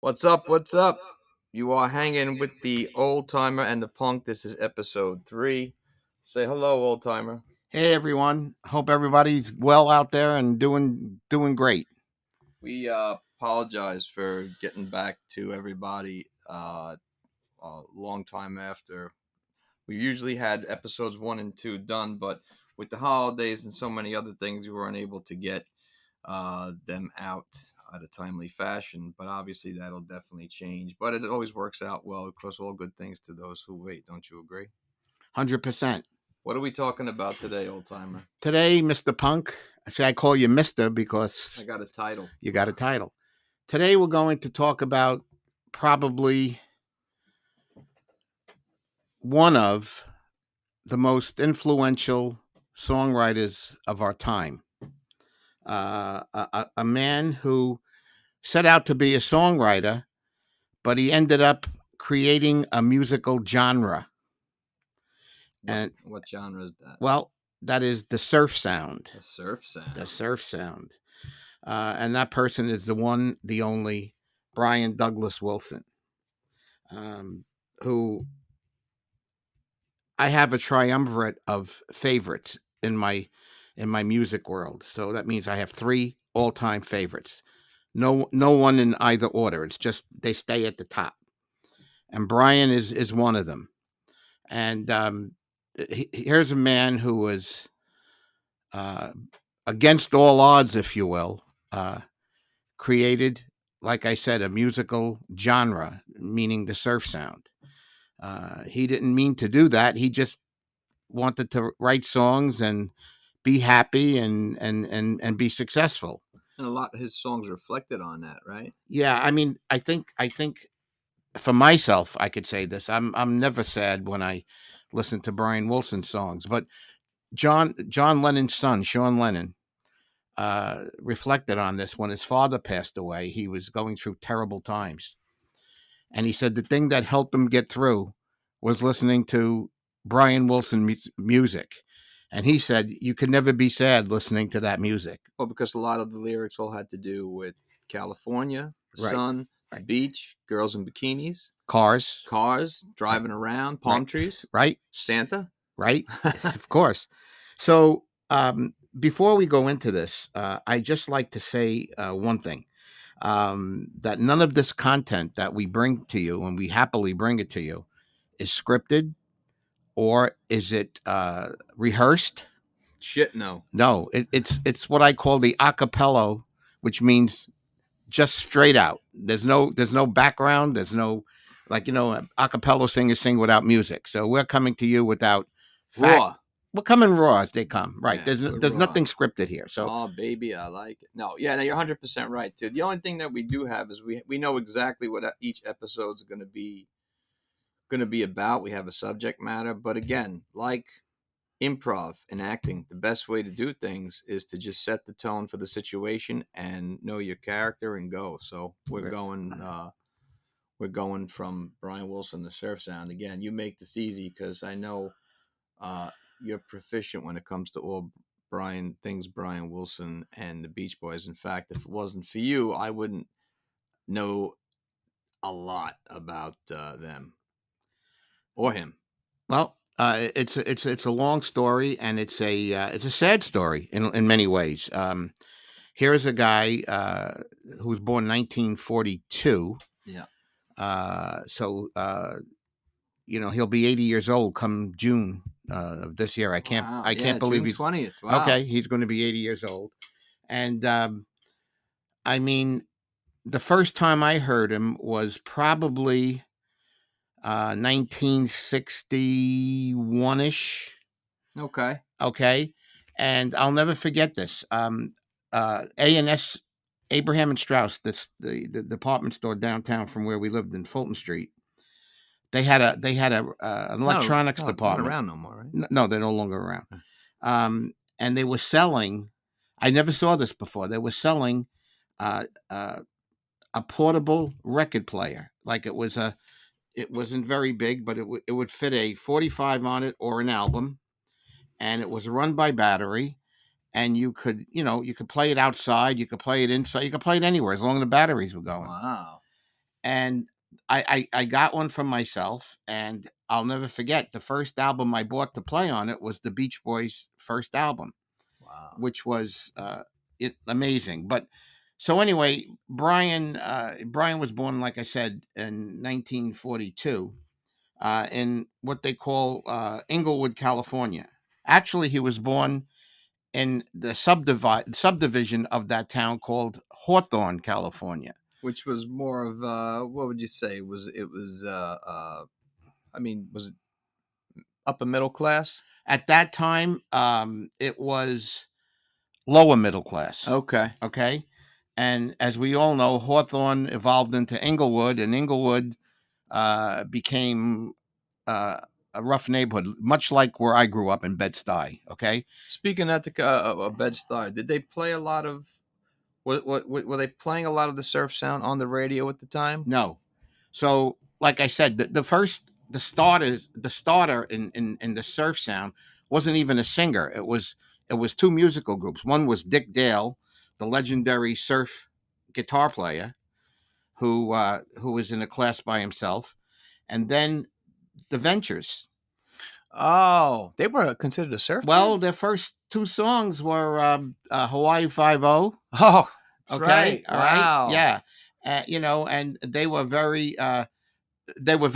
What's up? What's up? You are hanging with the old timer and the punk. This is episode 3. Say hello, old timer. Hey everyone. Hope everybody's well out there and doing great. We apologize for getting back to everybody a long time after. We usually had episodes 1 and 2 done, but with the holidays and so many other things, we weren't able to get them out at a timely fashion. But obviously, that'll definitely change. But it always works out well. Of course, all good things to those who wait. Don't you agree? 100%. What are we talking about today, old timer? Today, Mr. Punk, I call you Mr. because I got a title. you got a title. Today we're going to talk about probably one of the most influential songwriters of our time. A man who set out to be a songwriter, but he ended up creating a musical genre. What genre is that? Well, that is the surf sound. The surf sound. The surf sound. And that person is the one, the only Brian Douglas Wilson, who I have a triumvirate of favorites in my music world. So that means I have 3 all-time favorites. No one in either order. It's just they stay at the top. And Brian is one of them. And here's a man who was against all odds, if you will, created, like I said, a musical genre, meaning the surf sound. He didn't mean to do that. He just wanted to write songs and be happy and be successful. And a lot of his songs reflected on that, right? Yeah, I mean, I think for myself, I could say this. I'm never sad when I listen to Brian Wilson songs, but John Lennon's son, Sean Lennon, reflected on this when his father passed away. He was going through terrible times. And he said the thing that helped him get through was listening to Brian Wilson music. And he said, you could never be sad listening to that music. Well, because a lot of the lyrics all had to do with California, the Right. sun, the beach, girls in bikinis, Cars, driving around, palm trees, right? Santa. Right? Of course. So before we go into this, I just like to say one thing. That none of this content that we bring to you, and we happily bring it to you, is scripted or is it rehearsed? Shit, no. No, it's what I call the acapella, which means just straight out. There's no background. There's no, like, acapella singers sing without music. So we're coming to you without raw. We're coming raw as they come. Right. Yeah, there's nothing scripted here. So, oh baby, I like it. No, yeah, no, you're 100% right, too. The only thing that we do have is we know exactly what each episode's going to be about. We have a subject matter, but again, like improv and acting, the best way to do things is to just set the tone for the situation and know your character and go. So we're going from Brian Wilson, the surf sound. Again, you make this easy because I know you're proficient when it comes to all Brian Wilson and the Beach Boys. In fact, if it wasn't for you, I wouldn't know a lot about them or him. Well, it's a long story, and it's a sad story in many ways. Here's a guy who was born in 1942. Yeah. So he'll be 80 years old come June of this year. I can't believe June he's 20th. Wow. Okay. He's going to be 80 years old, and I mean, the first time I heard him was probably 1961-ish. Okay. And I'll never forget this. A&S, Abraham and Strauss, the department store downtown from where we lived in Fulton Street. They had an electronics department. Not around no more, right? No, they're no longer around. And they were selling. I never saw this before. They were selling a portable record player. Like it wasn't very big, but it would fit a 45 on it or an album, and it was run by battery. And you could play it outside, you could play it inside, you could play it anywhere as long as the batteries were going. Wow. and I got one for myself, and I'll never forget the first album I bought to play on it was the Beach Boys' first album, Wow. which was amazing. But so anyway, Brian was born, like I said, in 1942 in what they call Inglewood, California. Actually, he was born in the subdivision of that town called Hawthorne, California. Which was more of what would you say? I mean, was it upper middle class? At that time, it was lower middle class. Okay. Okay. And as we all know, Hawthorne evolved into Inglewood, and Inglewood became a rough neighborhood, much like where I grew up in Bed-Stuy. Okay. Speaking of Bed-Stuy, did they play a lot of? What were they playing a lot of the surf sound on the radio at the time? No. So, like I said, the starter in the surf sound wasn't even a singer. It was two musical groups. One was Dick Dale, the legendary surf guitar player, who was in a class by himself, and then the Ventures. Oh, they were considered a surf Well, band? their first two songs were Hawaii 5-0. Oh, that's Okay, right. all right, Wow. yeah, and they were very they were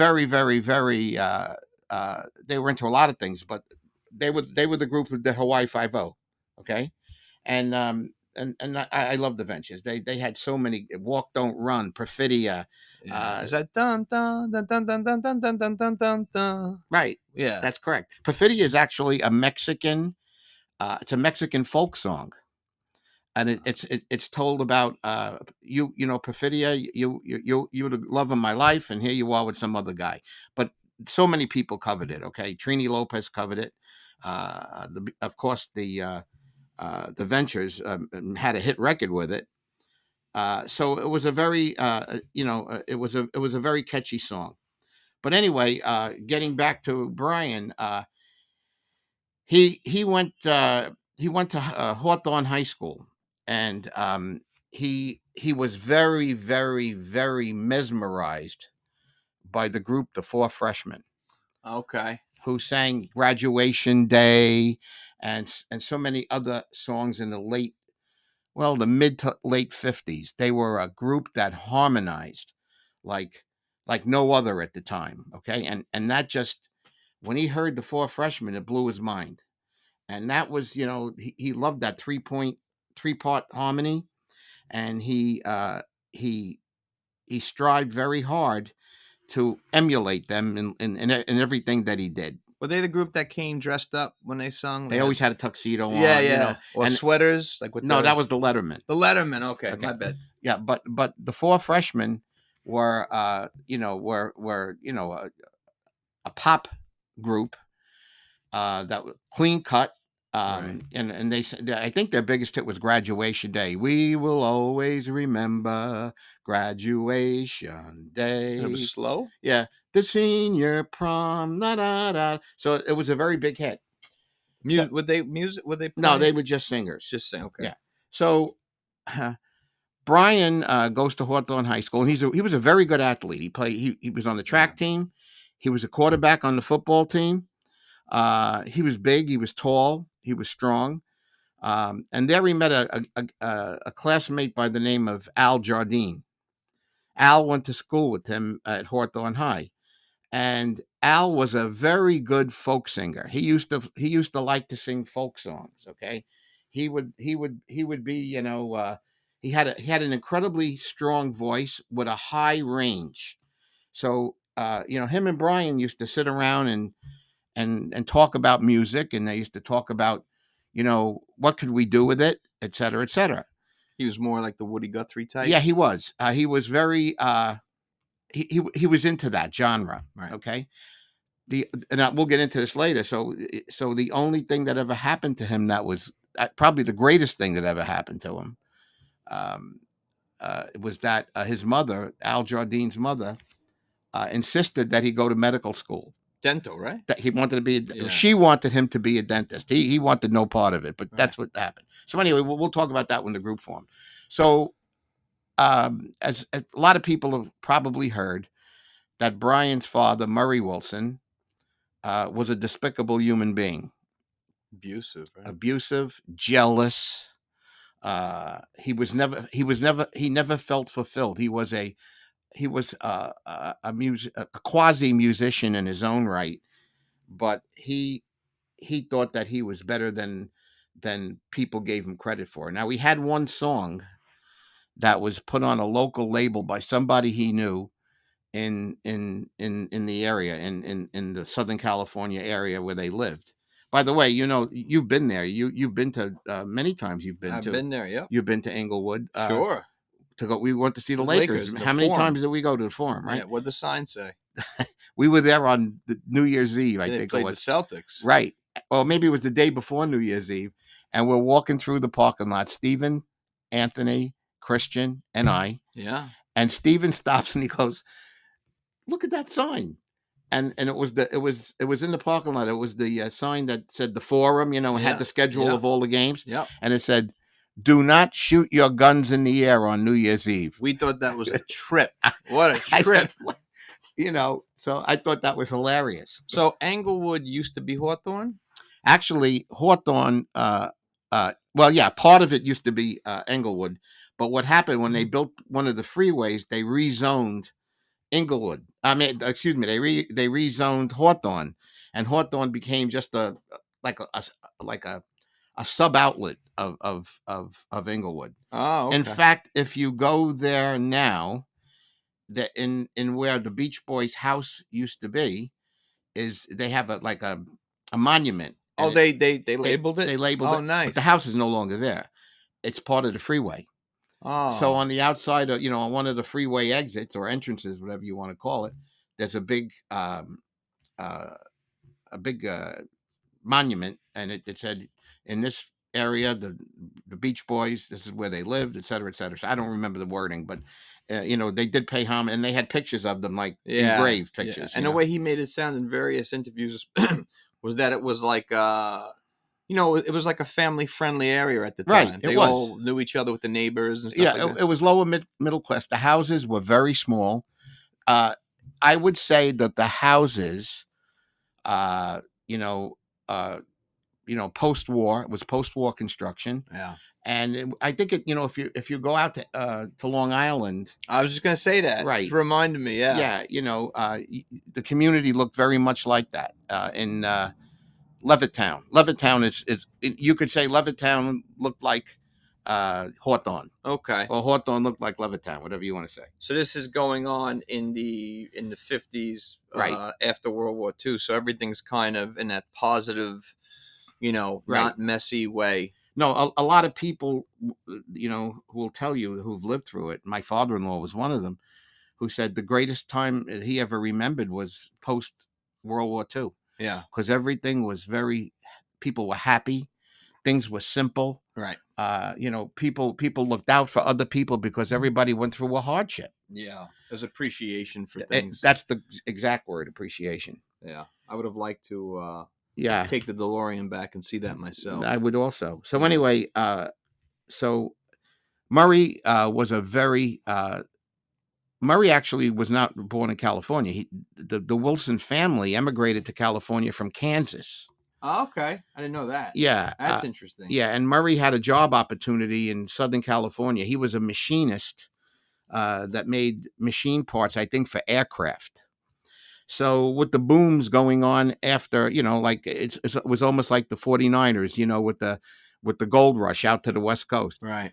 into a lot of things, but they were the group with the Hawaii 5-0. Okay, and I love the Ventures. They had so many Walk Don't Run, Perfidia. Yeah. Is that dun dun dun dun dun dun dun dun dun dun dun dun? Right, Yeah. that's correct. Perfidia is actually a Mexican. It's a Mexican folk song, and it's told about Perfidia. You were the love of my life, and here you are with some other guy. But so many people covered it. Okay, Trini Lopez covered it. Of course, the Ventures had a hit record with it. So it was a very it was a very catchy song. But anyway, getting back to Brian, he went to Hawthorne High School, and he was very very very mesmerized by the group the Four Freshmen, Okay. who sang Graduation Day and so many other songs in the mid to late 50s. They were a group that harmonized like like no other at the time. Okay, and that just when he heard the Four Freshmen, it blew his mind. And that was, he loved that 3-part harmony, and he he strived very hard to emulate them in everything that he did. Were they the group that came dressed up when they sung? They always had a tuxedo Yeah, on, yeah. Or and sweaters, like with no, that was the Letterman. the Letterman. Okay, Okay, my bad. yeah, but the Four Freshmen were a pop group that was clean cut. Right. And I think their biggest hit was Graduation Day. We will always remember Graduation And it Day. was slow. Yeah, the senior prom, da da da. So it was a very big hit. So, Would they music? Would they play? no, they were just singers. Just saying. Okay. Yeah. So Brian goes to Hawthorne High School, and he was a very good athlete. He was on the track team. He was a quarterback on the football team. He was big. He was tall. He was strong. And there he met a classmate by the name of Al Jardine. Al went to school with him at Hawthorne High, and Al was a very good folk singer. He used to like to sing folk songs. Okay, he would be he had an incredibly strong voice with a high range. So him and Brian used to sit around and talk about music, and they used to talk about what could we do with it, et cetera, et cetera. He was more like the Woody Guthrie type. Yeah, he was. He was very. He was into that genre. Right. Okay. We'll get into this later. So the only thing that ever happened to him that was probably the greatest thing that ever happened to him, was that his mother, Al Jardine's mother, insisted that he go to medical school. Dental, right? That he wanted to be. Yeah. She wanted him to be a dentist. He wanted no part of it, but Right. that's what happened. So anyway, we'll talk about that when the group formed. So as a lot of people have probably heard, that Brian's father, Murray Wilson, was a despicable human being, Abusive, right? abusive, jealous. He never felt fulfilled. He was a quasi musician in his own right, but he thought that he was better than people gave him credit for. Now, he had one song that was put on a local label by somebody he knew in the area, in the Southern California area where they lived. By the way, you've been there. You've been to many times. I've been there. Yep. You've been to Inglewood. Sure. To go. We went to see the The Lakers. the How many Forum. times did we go to the Forum? Right. Yeah. What'd the sign say? We were there on the New Year's Eve. I They think it played the was. Celtics. Right. Or maybe it was the day before New Year's Eve, and we're walking through the parking lot. Stephen, Anthony, Christian, and I. Yeah. And Stephen stops and he goes, "Look at that sign." And it was in the parking lot. It was the sign that said the Forum, and had the schedule of all the games. Yeah. And it said, "Do not shoot your guns in the air on New Year's Eve." We thought that was a trip. What a trip. So I thought that was hilarious. So Englewood used to be Hawthorne? Actually, Hawthorne, well, yeah, part of it used to be Englewood. But what happened when they built one of the freeways, they rezoned Inglewood. I mean, excuse me, they rezoned Hawthorne, and Hawthorne became just like a sub outlet of Inglewood. Oh, okay. In fact, if you go there now, that in where the Beach Boys house used to be, is they have a monument. Oh, they labeled it? They labeled it. Oh, nice. But the house is no longer there. It's part of the freeway. Oh. So on the outside of, on one of the freeway exits or entrances, whatever you want to call it, there's a big monument, and it said, in this area, the Beach Boys, this is where they lived, et cetera, et cetera. So I don't remember the wording, but they did pay homage, and they had pictures of them, like engraved pictures. And the way he made it sound in various interviews was that it was like it was like a family-friendly area at the time. Right, they all knew each other with the neighbors and stuff. Yeah, it was lower middle class. The houses were very small. I would say that the houses, post-war, it was post-war construction. Yeah. And I think if you go out to Long Island, I was just going to say that. Right. It reminded me. Yeah. Yeah. The community looked very much like that in Levittown. Levittown is you could say Levittown looked like Hawthorne. Okay. Or Hawthorne looked like Levittown, whatever you want to say. So this is going on in the 50s, right, after World War II. So everything's kind of in that positive, right, not messy way. No, a lot of people, who will tell you, who've lived through it. My father-in-law was one of them, who said the greatest time he ever remembered was post World War II. Yeah. Because everything was people were happy. Things were simple. Right. People looked out for other people because everybody went through a hardship. Yeah. There's appreciation for things. That's the exact word, appreciation. Yeah. I would have liked to take the DeLorean back and see that myself. I would also. So anyway, so Murray was a very Murray actually was not born in California. The Wilson family emigrated to California from Kansas. Oh, okay. I didn't know that. Yeah. That's interesting. Yeah, and Murray had a job opportunity in Southern California. He was a machinist that made machine parts, I think, for aircraft. So with the booms going on after, like it was almost like the 49ers, with the gold rush out to the West Coast. Right.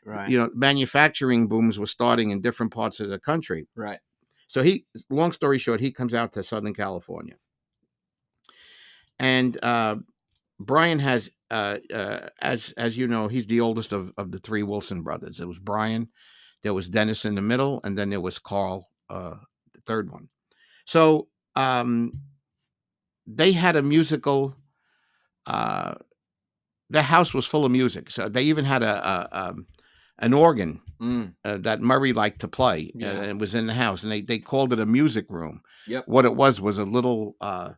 Manufacturing booms were starting in different parts of the country. Right. So long story short, he comes out to Southern California. And Brian has, as you know, he's the oldest of the three Wilson brothers. It was Brian, there was Dennis in the middle, and then there was Carl, the third one. So they had a musical. Their house was full of music, so they even had an organ that Murray liked to play. Yeah. It was in the house, and they called it a music room. Yep. What it was a little. I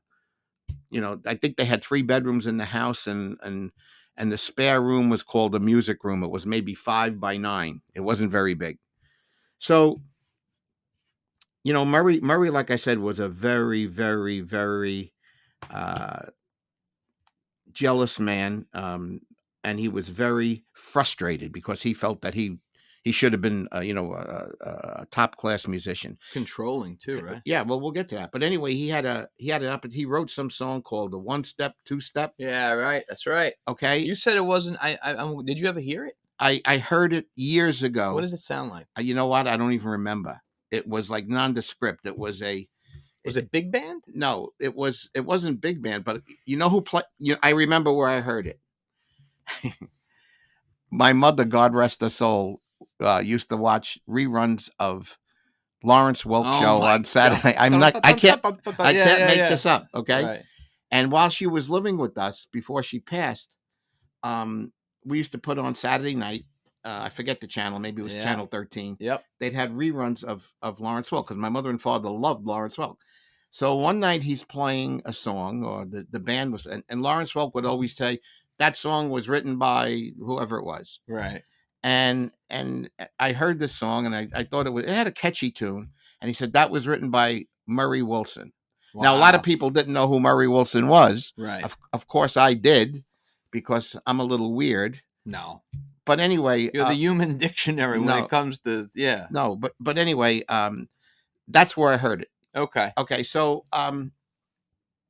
think they had 3 bedrooms in the house, and the spare room was called a music room. It was maybe 5 by 9. It wasn't very big. So, Murray, like I said, was a very, very, very uh, jealous man, and he was very frustrated because he felt that he should have been, a top class musician. Controlling too, right? Yeah, well, we'll get to that. But anyway, he wrote some song called the One Step, Two Step. Yeah, right. That's right. Okay, You said it wasn't. Did you ever hear it? I heard it years What ago. does it sound like? You know what? I don't even remember. It was like nondescript. It was Was it big band? no. It wasn't big band, but you know who played. I remember where I heard it. My mother, God rest her soul, used to watch reruns of Lawrence Welk Oh show my on Saturday. god! I'm not. I can't. I Yeah, can't yeah, make yeah. this up. Okay. Right. And while she was living with us before she passed, um, we used to put on Saturday night. I forget the channel. Maybe it was Yeah. Channel 13. Yep. They'd had reruns of Lawrence Welk because my mother and father loved Lawrence Welk. So one night he's playing a song, or the band was, and Lawrence Welk would always say that song was written by whoever it was. Right. And I heard this song and I thought it had a catchy tune. And he said that was written by Murray Wilson. Wow. Now a lot of people didn't know who Murray Wilson was. Right. Of course I did, because I'm a little weird. No. But anyway, You're the human dictionary when it comes to No, but anyway, that's where I heard it. Okay. Okay, so and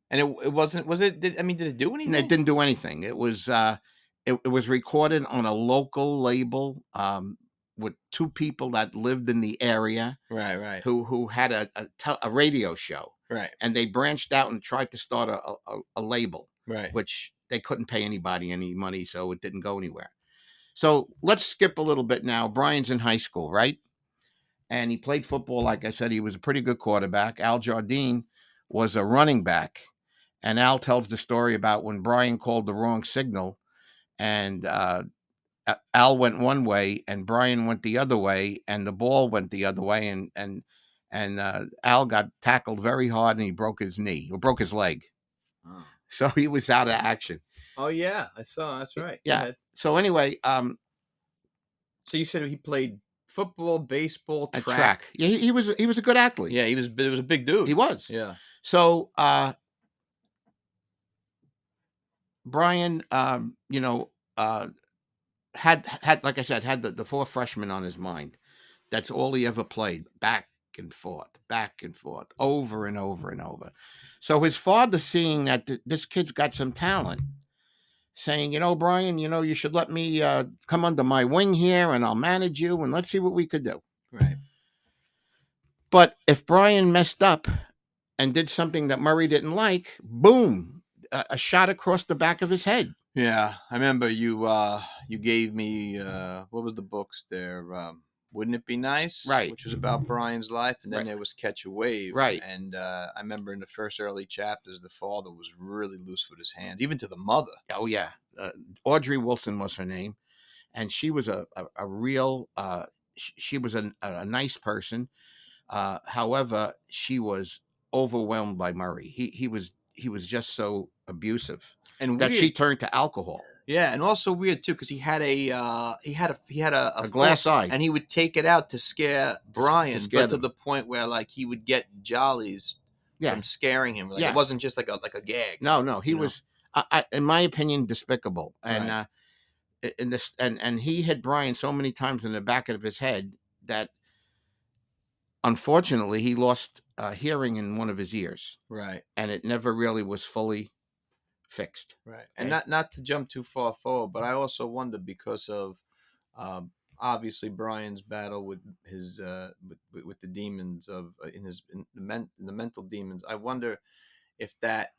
it wasn't. Was it? Did it do anything? It didn't do anything. It was it was recorded on a local label, with two people that lived in the area, right, who had a radio show, right, and they branched out and tried to start a label, right, which they couldn't pay anybody any money, so it didn't go anywhere. So let's skip a little bit now. Brian's in high school, right? And he played football. Like I said, he was a pretty good quarterback. Al Jardine was a running back. And Al tells the story about when Brian called the wrong signal, and Al went one way and Brian went the other way, and the ball went the other way, and Al got tackled very hard and he broke his knee or broke his leg. Oh. So he was out of action. Oh yeah, I saw. That's right. Yeah. So anyway, so you said he played football, baseball, track. Yeah, he was a good athlete. Yeah, he was. It was a big dude. He was. Yeah. So Brian, had like I said, had the Four Freshmen on his mind. That's all he ever played, back and forth, over and over and over. So his father, seeing that this kid's got some talent, saying, Brian, you should let me come under my wing here, and I'll manage you, and let's see what we could do. Right. But if Brian messed up and did something that Murray didn't like, boom, a shot across the back of his head. Yeah, I remember you gave me what was the books there? Wouldn't It Be Nice? Right. Which was about Brian's life, and then there was Catch a Wave. Right. And I remember in the first early chapters, the father was really loose with his hands, even to the mother. Oh yeah, Audrey Wilson was her name, and she was a real. She was a nice person. However, she was overwhelmed by Murray. He was just so abusive, and that weird. she turned to alcohol. Yeah, and also weird too, because he had a glass eye, and he would take it out to scare Brian, but to them. the point where like he would get jollies from scaring him. Like, it wasn't just like a gag. No, he was, in my opinion, despicable. And in this, and he hit Brian so many times in the back of his head that, unfortunately, he lost hearing in one of his ears. Right, and it never really was fully fixed. Right, and not to jump too far forward, but I also wonder, because of obviously Brian's battle with his with the demons of in the mental demons. I wonder if that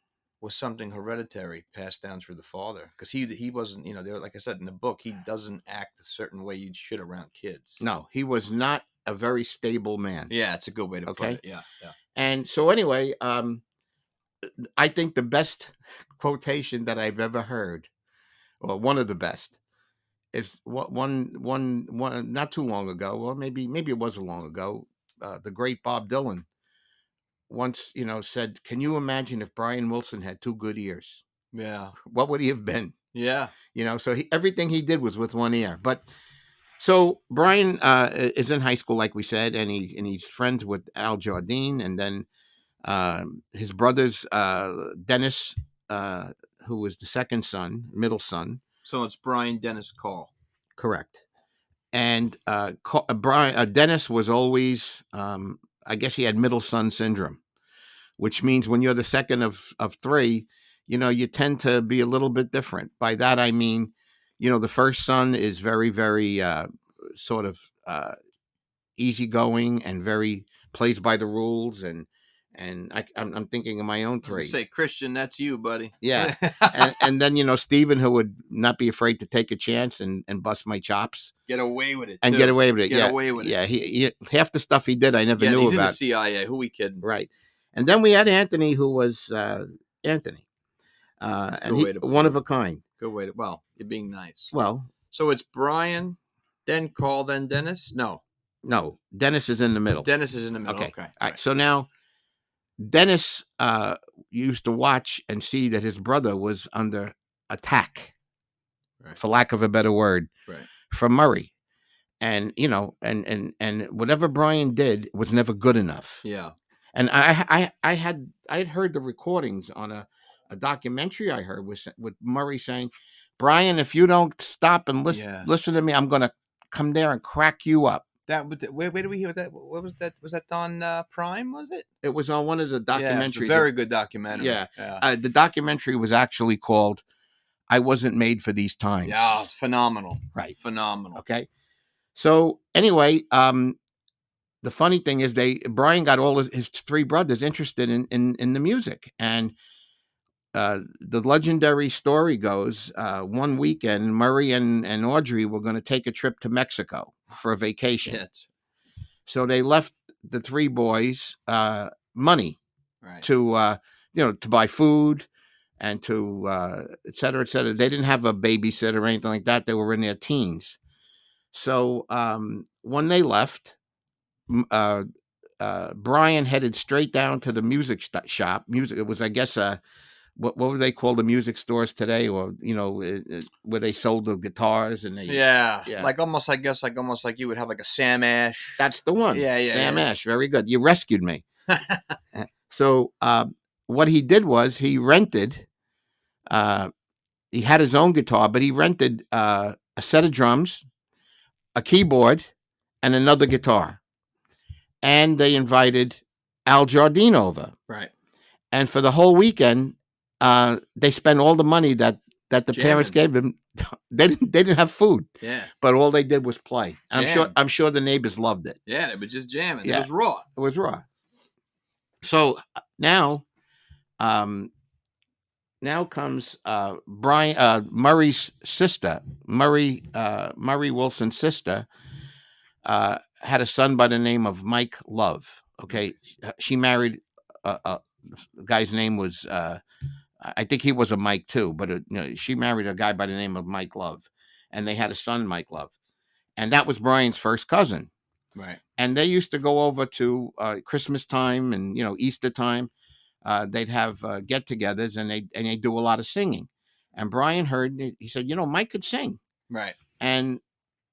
was something hereditary passed down through the father, because he wasn't, there, like I said in the book, he doesn't act a certain way you should around kids. No, he was not a very stable man. Yeah, it's a good way to put it. Yeah. And so anyway, I think the best quotation that I've ever heard, or one of the best, is one not too long ago, or maybe it was long ago. The great Bob Dylan once, said, "Can you imagine if Brian Wilson had two good ears? Yeah, what would he have been?" Yeah, so everything he did was with one ear. But So Brian is in high school, like we said, and he's friends with Al Jardine, and then his brothers, Dennis, uh, who was the second son, middle son, So it's Brian Dennis Call. correct. And Brian Dennis was always, I guess, he had middle son syndrome, which means when you're the second of three, you tend to be a little bit different. By that I mean, the first son is very, very sort of easygoing and very plays by the rules, and I'm thinking of my own I was gonna three. say, Christian, that's you, buddy. Yeah, and then Stephen, who would not be afraid to take a chance and bust my chops Get away with it. and too. get away with it. Get away with it. Yeah, he half the stuff he did I never Yeah, knew he's in the about. CIA. Who we kidding? Right, and then we had Anthony, who was Anthony, That's a and good he way to put one it. of a kind. Good way to. Well, you're being nice. Well, So it's Brian, then Call, then Dennis. no, Dennis is in the middle. Dennis is in the middle. Okay. All right. So now Dennis used to watch and see that his brother was under attack, Right. for lack of a better word, Right. from Murray. And and whatever Brian did was never good enough. Yeah. And I had heard the recordings on a documentary I heard with Murray saying, "Brian, if you don't stop and listen to me, I'm going to come there and crack you up." Where did we hear? Was that? What was that? Was that on Prime? Was it? It was on one of the documentaries. Yeah, it's a very good documentary. Yeah. The documentary was actually called "I Wasn't Made for These Times." Yeah, it's phenomenal. Right. Phenomenal. Okay. So anyway, the funny thing is Brian got all his three brothers interested in the music, and the legendary story goes, one weekend Murray and Audrey were going to take a trip to Mexico for a vacation. Yeah. So they left the three boys money, right, to to buy food and to et cetera, et cetera. They didn't have a babysitter or anything like that. They were in their teens. So when they left, Brian headed straight down to the music shop. It was, I guess, what would they call the music stores today, or where they sold the guitars and they like almost, I guess, like almost like you would have like a Sam Ash. That's the one. Yeah, Sam Ash. Very good. You rescued me. So what he did was he rented. He had his own guitar, but he rented a set of drums, a keyboard, and another guitar. And they invited Al Jardine over. Right. And for the whole weekend, they spent all the money that the parents gave them. They didn't have food. Yeah. But all they did was play. And I'm sure the neighbors loved it. Yeah, they were just jamming. Yeah. It was raw. It was raw. So now comes Murray's sister, Murray Wilson's sister, had a son by the name of Mike Love. Okay, she married the guy's name was I think he was a Mike too, but she married a guy by the name of Mike Love, and they had a son, Mike Love, and that was Brian's first cousin. Right. And they used to go over to Christmas time and Easter time. They'd have get-togethers, and they do a lot of singing. And Brian heard, he said, Mike could sing. Right. And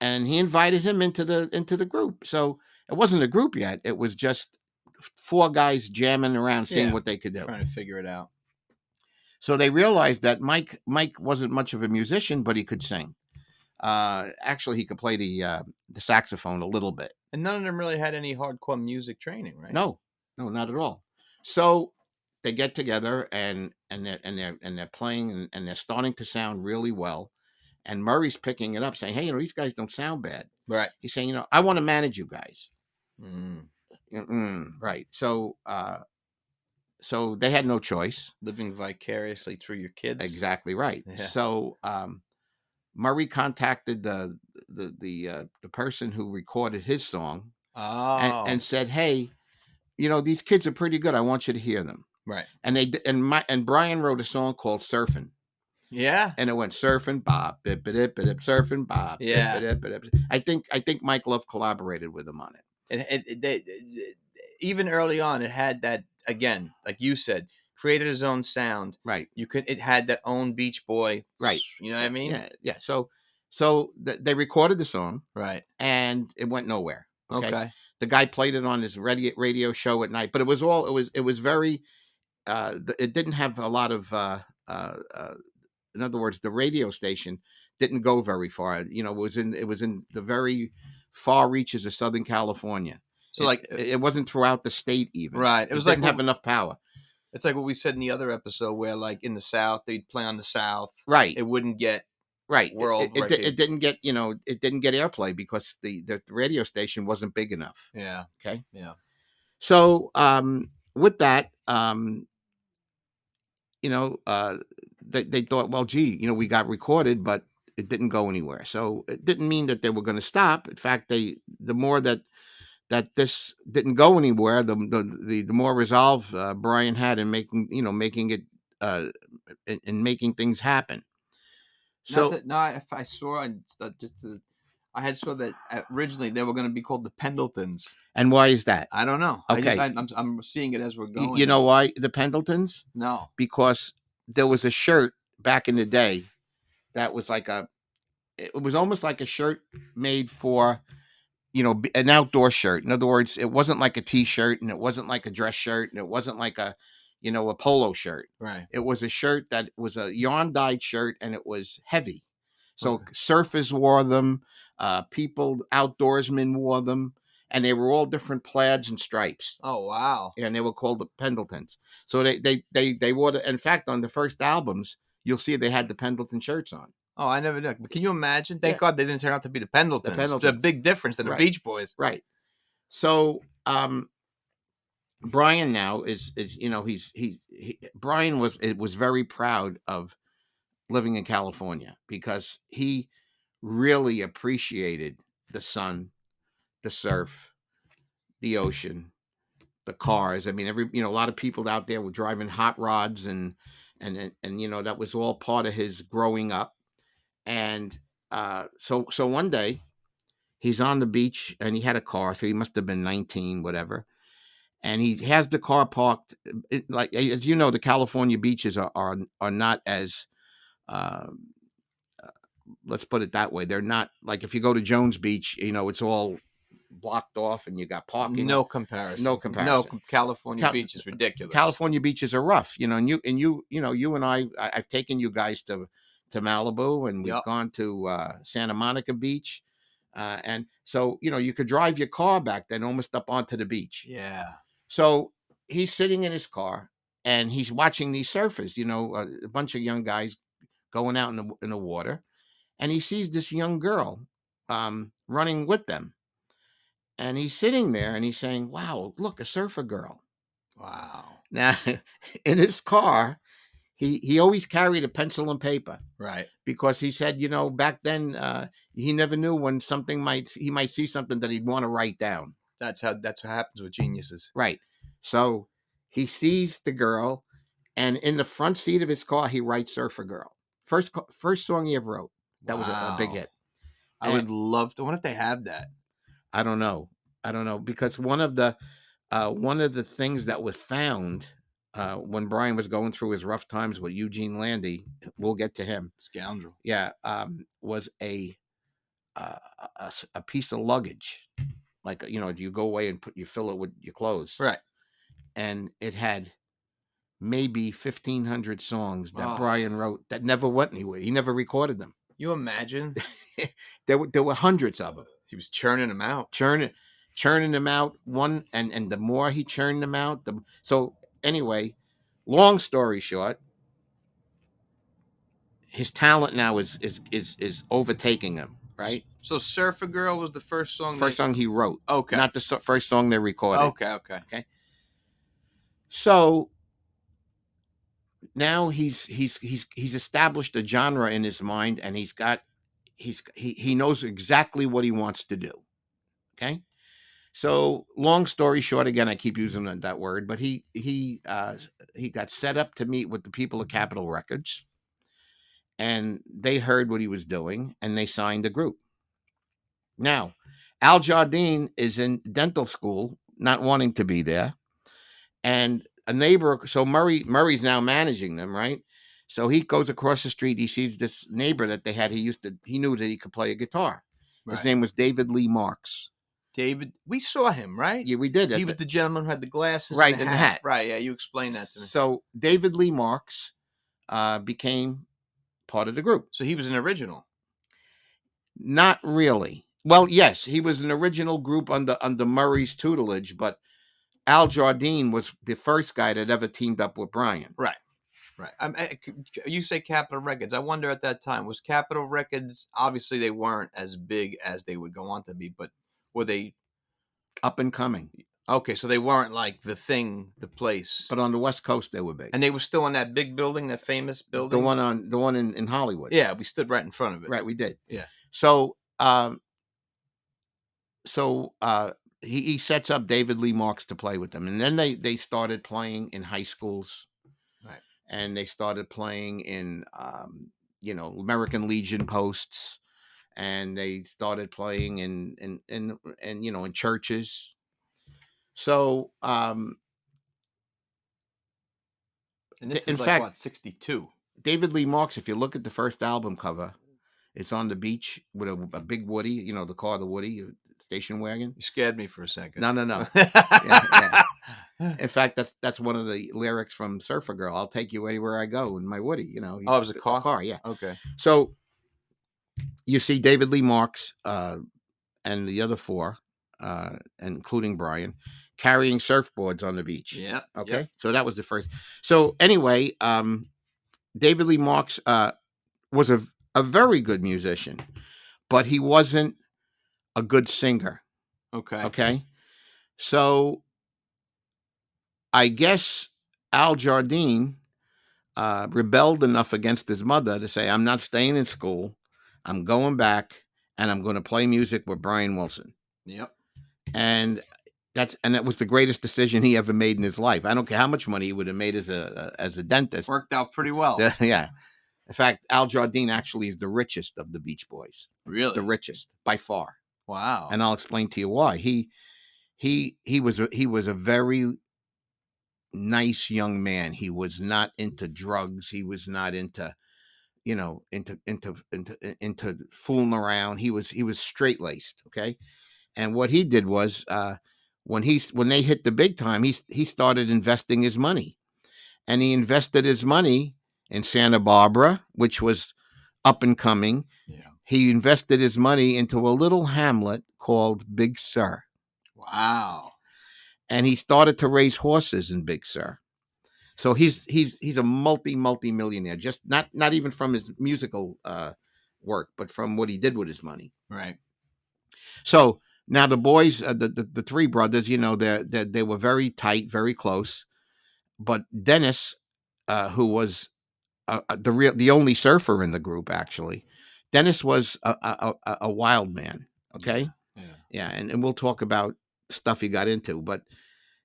he invited him into the group. So it wasn't a group yet. It was just four guys jamming around, seeing what they could do, trying to figure it out. So they realized that Mike wasn't much of a musician, but he could sing. Actually, he could play the saxophone a little bit. And none of them really had any hardcore music training, right? No, not at all. So they get together and they're playing and they're starting to sound really well. And Murray's picking it up, saying, "Hey, these guys don't sound bad." Right. He's saying, "I want to manage you guys." Mm. Right. So so they had no choice. Living vicariously through your kids. Exactly right. Yeah. So Murray contacted the person who recorded his song, and said, "Hey, these kids are pretty good. I want you to hear them." Right. And and Brian wrote a song called "Surfing." Yeah. And it went surfing, bop, bip, bip, bip, surfing, bop, yeah. Bip, bip, bip. I think Mike Love collaborated with him on it. They, even early on, it had that, again, like you said, created his own sound. Right. It had that own Beach Boy. Right. You know what I mean? Yeah. So So they recorded the song, Right. and it went nowhere. Okay. The guy played it on his radio show at night, but it was very. It didn't have a lot of. In other words, the radio station didn't go very far. It was in the very far reaches of Southern California. So It wasn't throughout the state even. right. It didn't have enough power. It's like what we said in the other episode, where like in the South they'd play on the South. Right. It wouldn't get Right. world. It didn't get it didn't get airplay because the radio station wasn't big enough. Yeah. Okay. Yeah. So with that, they thought, well, gee, we got recorded, but it didn't go anywhere. So it didn't mean that they were going to stop. In fact, the more that this didn't go anywhere, the more resolve Brian had in making it in making things happen. So if I saw I had saw that originally they were going to be called the Pendletons. And why is that? I don't know. Okay. I'm seeing it as we're going. You know why the Pendletons? No. Because there was a shirt back in the day that was it was almost like a shirt made for, an outdoor shirt. In other words, it wasn't like a t-shirt, and it wasn't like a dress shirt, and it wasn't like a polo shirt. Right. It was a shirt that was a yarn dyed shirt, and it was heavy. So surfers wore them, people, outdoorsmen wore them, and they were all different plaids and stripes. Oh wow! And they were called the Pendletons. So they wore the. In fact, on the first albums, you'll see they had the Pendleton shirts on. Oh, I never knew. But can you imagine? Thank God they didn't turn out to be the Pendletons. It's a big difference than the Beach Boys. Right. So Brian now is Brian was very proud of living in California because he really appreciated the sun, the surf, the ocean, the cars. I mean, a lot of people out there were driving hot rods and that was all part of his growing up. And so one day he's on the beach and he had a car, so he must have been 19, whatever. And he has the car parked. As you know, the California beaches are not as let's put it that way. They're not like if you go to Jones Beach, it's all blocked off and you got parking. No comparison. No comparison. No, California beach is ridiculous. California beaches are rough, and you and I've taken you guys to Malibu, and we've gone to Santa Monica Beach, and so you could drive your car back then almost up onto the beach. Yeah. So he's sitting in his car and he's watching these surfers, a bunch of young guys going out in the water, and he sees this young girl running with them. And he's sitting there and he's saying, wow, look, a surfer girl. Wow. Now, in his car, he always carried a pencil and paper. Right. Because he said, back then, he never knew when he might see something that he'd want to write down. That's what happens with geniuses. Right. So he sees the girl, and in the front seat of his car, he writes Surfer Girl. First song he ever wrote. That was a big hit. I would love to. I wonder if they have that. I don't know because one of the things that was found when Brian was going through his rough times with Eugene Landy, we'll get to him. Scoundrel. Yeah, was a piece of luggage, like you go away and you fill it with your clothes, right? And it had maybe 1,500 songs that Brian wrote that never went anywhere. He never recorded them. You imagine? there were hundreds of them. He was churning them out. Churning them out and the more he churned them out, so anyway, long story short, his talent now is overtaking him, right? So Surfer Girl was the first song he wrote. Okay. Not the first song they recorded. Okay. So now he's established a genre in his mind, and he knows exactly what he wants to do. Okay. So long story short, again, I keep using that word, but he got set up to meet with the people at Capitol Records, and they heard what he was doing, and they signed the group. Now, Al Jardine is in dental school, not wanting to be there, and a neighbor. So Murray's now managing them, right? So he goes across the street. He sees this neighbor that they had. He knew that he could play a guitar. His Right. name was David Lee Marks. David, we saw him, right? Yeah, we did. He was the gentleman who had the glasses right and in the the hat. hat. Right, yeah, you explained that to me. So David Lee Marks became part of the group. So he was an original. Not really. Well, yes, he was an original group under Murray's tutelage, but Al Jardine was the first guy that ever teamed up with Brian. Right. You say Capitol Records. I wonder at that time, was Capitol Records, obviously they weren't as big as they would go on to be, but were they up and coming? Okay, so they weren't like the place. But on the West Coast, they were big. And they were still in that big building, that famous building? The one in Hollywood. Yeah, we stood right in front of it. Right, we did. Yeah. So he sets up David Lee Marks to play with them. And then they started playing in high schools. Right. And they started playing in, American Legion posts. And they started playing in churches. So, and this is fact, what, 62? David Lee Marks, if you look at the first album cover, it's on the beach with a big Woody, the car, the Woody, station wagon. You scared me for a second. No. yeah. In fact, that's one of the lyrics from Surfer Girl. I'll take you anywhere I go in my Woody. Oh, it was a car? A car, yeah. Okay. So you see David Lee Marks and the other four, including Brian, carrying surfboards on the beach. Yeah. Okay. Yep. So that was the first. So anyway, David Lee Marks was a very good musician, but he wasn't a good singer. Okay. So I guess Al Jardine rebelled enough against his mother to say, I'm not staying in school. I'm going back and I'm going to play music with Brian Wilson. Yep. And that was the greatest decision he ever made in his life. I don't care how much money he would have made as a dentist. Worked out pretty well. Yeah. In fact, Al Jardine actually is the richest of the Beach Boys. Really? The richest by far. Wow. And I'll explain to you why. He was a very nice young man. He was not into drugs. He was not into fooling around. He was straight laced. Okay. And what he did was, when they hit the big time, he started investing his money, and he invested his money in Santa Barbara, which was up and coming. Yeah. He invested his money into a little hamlet called Big Sur. Wow. And he started to raise horses in Big Sur. So he's a multi-millionaire, just not even from his musical work, but from what he did with his money. Right. So now the boys, the three brothers, they were very tight, very close. But Dennis, who was the only surfer in the group, actually, Dennis was a wild man. Okay. Yeah. And we'll talk about stuff he got into, but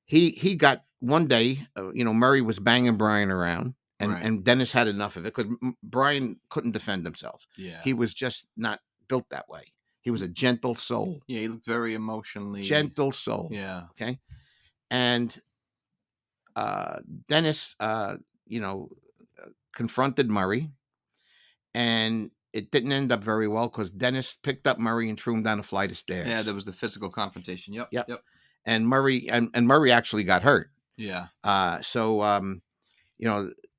he got one day, Murray was banging Brian around, and Dennis had enough of it because Brian couldn't defend himself. Yeah. He was just not built that way. He was a gentle soul. Yeah, he looked very emotionally. Gentle soul. Yeah. Okay. And Dennis, confronted Murray, and it didn't end up very well because Dennis picked up Murray and threw him down a flight of stairs. Yeah, there was the physical confrontation. Yep. And Murray actually got hurt. Yeah. So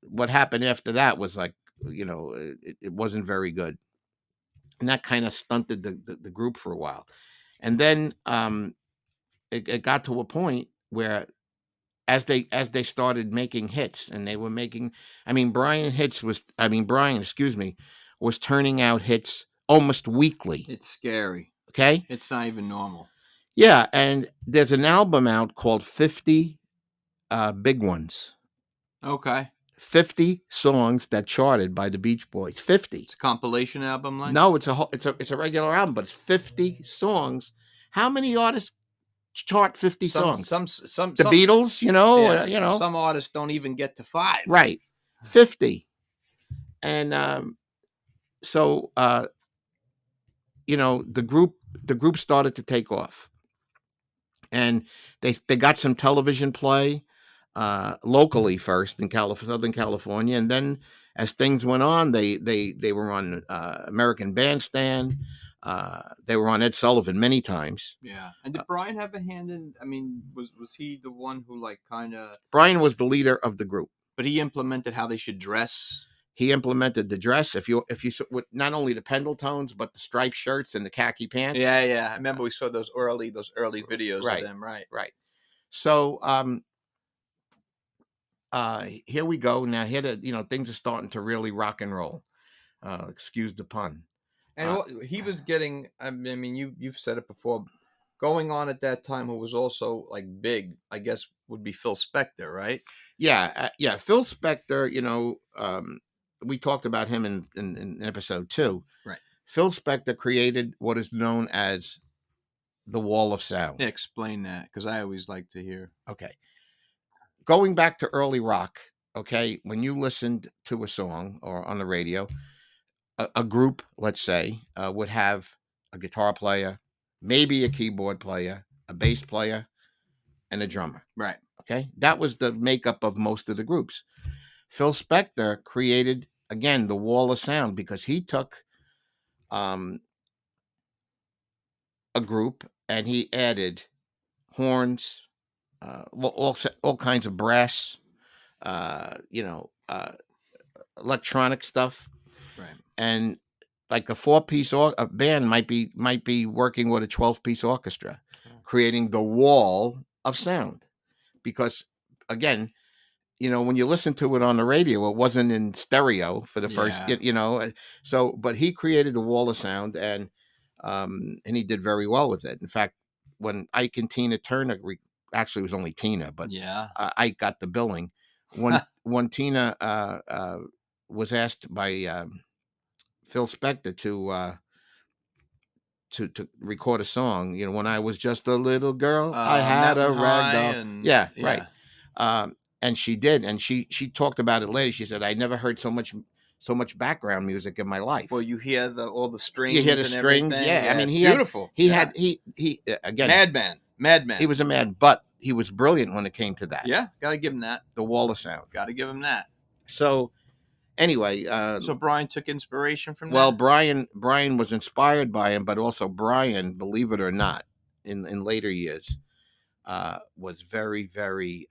what happened after that was like, it wasn't very good. And that kind of stunted the group for a while. And then it got to a point where as they started making hits, and they were making, Brian, was turning out hits almost weekly. It's scary. Okay. It's not even normal. Yeah. And there's an album out called 50 Big Ones. Okay. 50 songs that charted by the Beach Boys. 50. It's a compilation album, like? No, it's a regular album, but it's 50 songs. How many artists chart 50 songs? Some the Beatles, yeah, some artists don't even get to 5. Right. 50. And so the group started to take off. And they got some television play locally first in Southern California, and then as things went on, they were on American Bandstand. They were on Ed Sullivan many times. Yeah. And did Brian have a hand in? I mean, was he the one who like kind of? Brian was the leader of the group. But he implemented how they should dress. He implemented the dress. If you with not only the Pendletones but the striped shirts and the khaki pants. Yeah, yeah. I remember we saw those early videos Right, of them. Right. right. So here we go. Now here things are starting to really rock and roll. Excuse the pun. And he was getting. I mean, you've said it before. Going on at that time, who was also like big, I guess, would be Phil Spector, right? Yeah, yeah. Phil Spector. We talked about him in episode 2. Right. Phil Spector created what is known as the Wall of Sound. Yeah, explain that, because I always like to hear. Okay. Going back to early rock, okay, when you listened to a song or on the radio, a group, let's say, would have a guitar player, maybe a keyboard player, a bass player, and a drummer. Right. Okay. That was the makeup of most of the groups. Phil Spector created, again, the Wall of Sound because he took a group and he added horns, all kinds of brass, electronic stuff. Right. And like a 4-piece band might be working with a 12-piece orchestra, creating the wall of sound. Because again, when you listen to it on the radio, it wasn't in stereo for the first, so, but he created the wall of sound, and he did very well with it. In fact, when Ike and Tina Turner, actually it was only Tina, but yeah, Ike got the billing. When Tina was asked by Phil Spector to record a song, when I was just a little girl, I had a rag doll. Yeah, right. And she did, and she talked about it later. She said, "I never heard so much background music in my life." Well, you hear all the strings. You hear the strings. Everything. Yeah, I mean, it's he beautiful. Had again, madman. He was a man, but he was brilliant when it came to that. Yeah, gotta give him that. The wall of sound. Gotta give him that. So anyway, so Brian took inspiration from that. Well, Brian was inspired by him, but also Brian, believe it or not, in later years, was very, very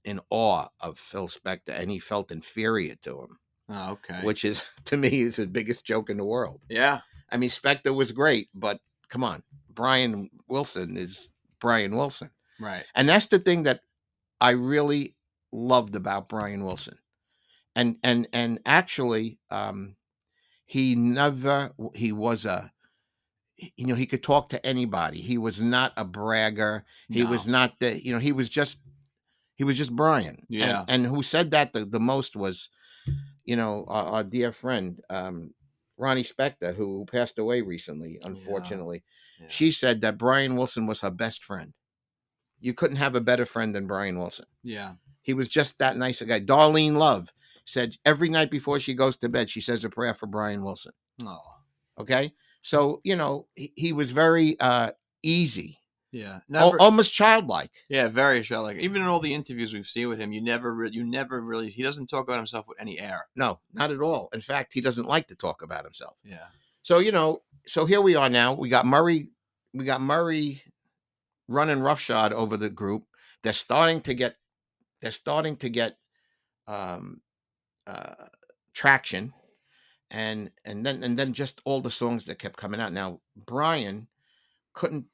in awe of Phil Spector, and he felt inferior to him. Oh, okay. Which is, to me, is the biggest joke in the world. Yeah. I mean, Spector was great, but come on, Brian Wilson is Brian Wilson. Right. And that's the thing that I really loved about Brian Wilson. And actually, he was he could talk to anybody. He was not a bragger. He was not he was just Brian. Yeah. And who said that the most was, our dear friend, Ronnie Spector, who passed away recently, unfortunately. Yeah. She said that Brian Wilson was her best friend. You couldn't have a better friend than Brian Wilson. Yeah. He was just that nice a guy. Darlene Love said every night before she goes to bed, she says a prayer for Brian Wilson. Oh. Okay. So, he was very easy. Yeah. Almost childlike. Yeah, very childlike. Even in all the interviews we've seen with him, you never really, he doesn't talk about himself with any air. No, not at all. In fact, he doesn't like to talk about himself. Yeah. So, so here we are now. We got Murray running roughshod over the group. They're starting to get traction, and then just all the songs that kept coming out. Now, Brian couldn't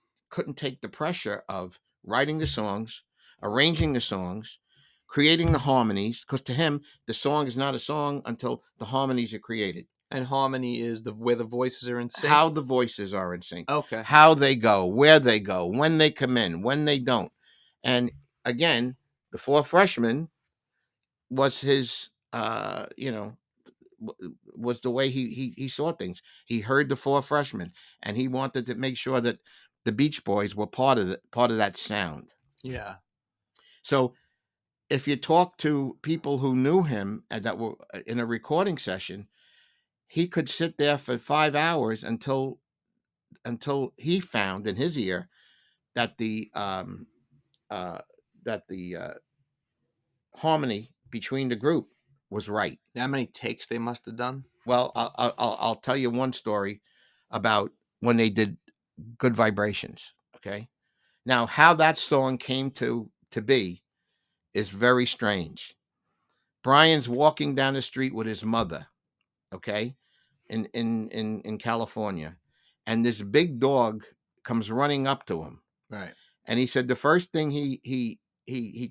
take the pressure of writing the songs, arranging the songs, creating the harmonies, because to him the song is not a song until the harmonies are created. And harmony is where the voices are in sync. How the voices are in sync. Okay. How they go, where they go, when they come in, when they don't. And again, the Four Freshmen was his was the way he saw things. He heard the Four Freshmen, and he wanted to make sure that the Beach Boys were part of that sound. Yeah. So if you talk to people who knew him and that were in a recording session, he could sit there for 5 hours until he found in his ear that the harmony between the group was right. How many takes they must have done? Well, I'll tell you one story about when they did Good Vibrations. Okay. Now, how that song came to be is very strange. Brian's walking down the street with his mother, okay, in California, and this big dog comes running up to him, Right. and he said the first thing he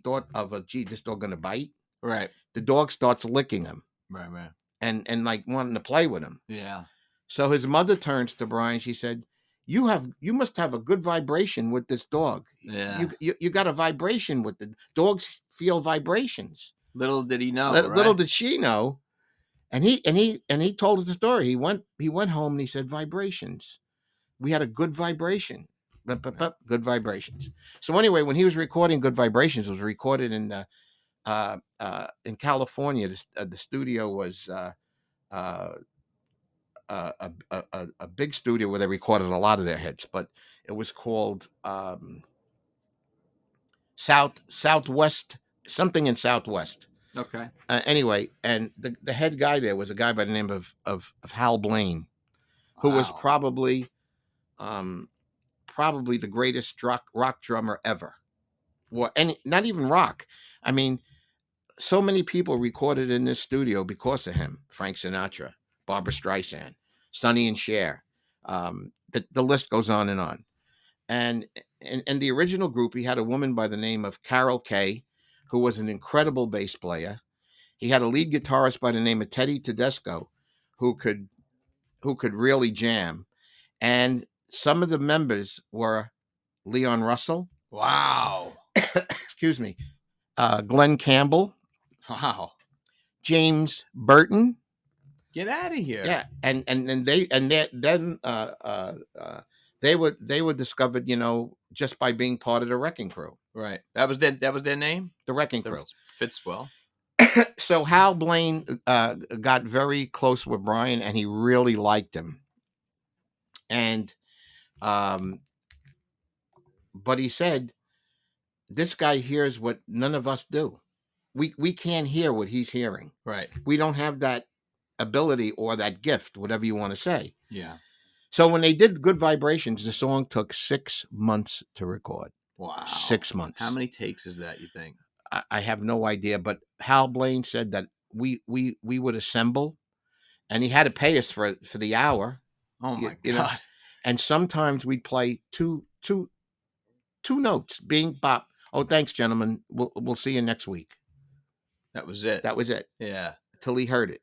thought of, gee, this dog gonna bite. Right. The dog starts licking him Right. Right. and like wanting to play with him. Yeah. So his mother turns to Brian. She said, you must have a good vibration with this dog. Yeah. You got a vibration with the dogs. Feel vibrations." Little did he know, Little right? did she know. And he told us the story. He went home and he said vibrations. We had a good vibration. Good vibrations. So anyway, when he was recording Good Vibrations, it was recorded in California. The studio was uh, a big studio where they recorded a lot of their hits, but it was called Southwest, something in Southwest. Okay. Anyway, and the head guy there was a guy by the name of Hal Blaine, who was Wow. um, probably the greatest rock drummer ever. Well, any not even rock. I mean, so many people recorded in this studio because of him. Frank Sinatra, Barbara Streisand, Sonny and Cher. The list goes on and on. And in the original group, he had a woman by the name of Carol Kay, who was an incredible bass player. He had a lead guitarist by the name of Teddy Tedesco, who could really jam. And some of the members were Leon Russell, Wow. excuse me, Glenn Campbell, Wow. James Burton. Get out of here. Yeah, they were discovered, just by being part of the Wrecking Crew. Right. That was their name? The Wrecking Crew. Fits well. So Hal Blaine got very close with Brian, and he really liked him. And but he said, this guy hears what none of us do. We can't hear what he's hearing. Right. We don't have that ability or that gift, whatever you want to say. Yeah. So when they did Good Vibrations, the song took 6 months to record. Wow. 6 months. How many takes is that, you think? I have no idea, but Hal Blaine said that we would assemble, and he had to pay us for the hour. Oh my God. And sometimes we'd play two notes, being bop. Oh, thanks, gentlemen. We'll see you next week. That was it. That was it. Yeah. Till he heard it.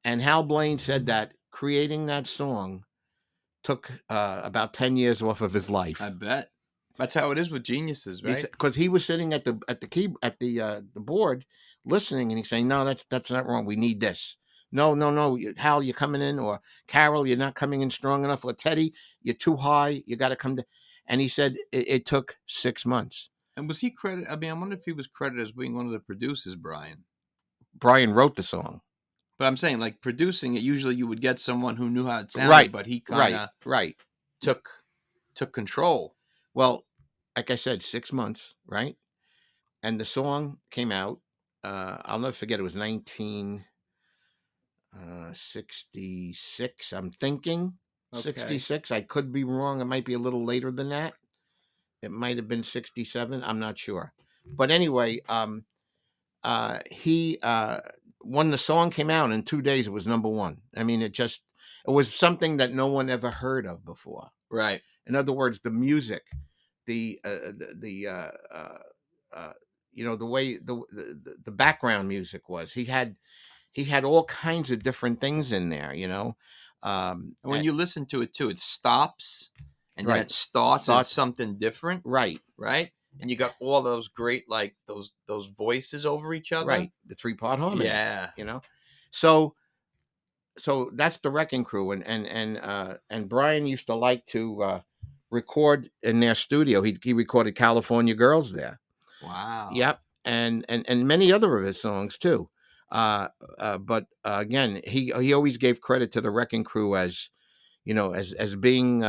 And Hal Blaine said that creating that song took about 10 years off of his life. I bet. That's how it is with geniuses, right? Because he was sitting at the key at the board listening, and he's saying, "No, that's not wrong. We need this. No, Hal, you're coming in, or Carol, you're not coming in strong enough, or Teddy, you're too high. You got to come down." And he said it took 6 months. And was he credited? I mean, I wonder if he was credited as being one of the producers, Brian. Brian wrote the song. But I'm saying, like, producing it, usually you would get someone who knew how it sounded, right, but he kind of took control. Well, like I said, 6 months, right? And the song came out. I'll never forget. It was 1966. I'm thinking 66. I could be wrong. It might be a little later than that. It might have been 67. I'm not sure. But anyway, he when the song came out in 2 days, it was number one. I mean, it was something that no one ever heard of before. Right. In other words, the music, the way the background music was. He had all kinds of different things in there. And when you listen to it too, it stops and then Right. it starts and it's something different. Right. And you got all those great, like, those voices over each other. Right. The 3-part harmony. Yeah. So that's the Wrecking Crew, and Brian used to like to record in their studio. He recorded California Girls there. Wow. Yep. And many other of his songs too. But again, he always gave credit to the Wrecking Crew as being,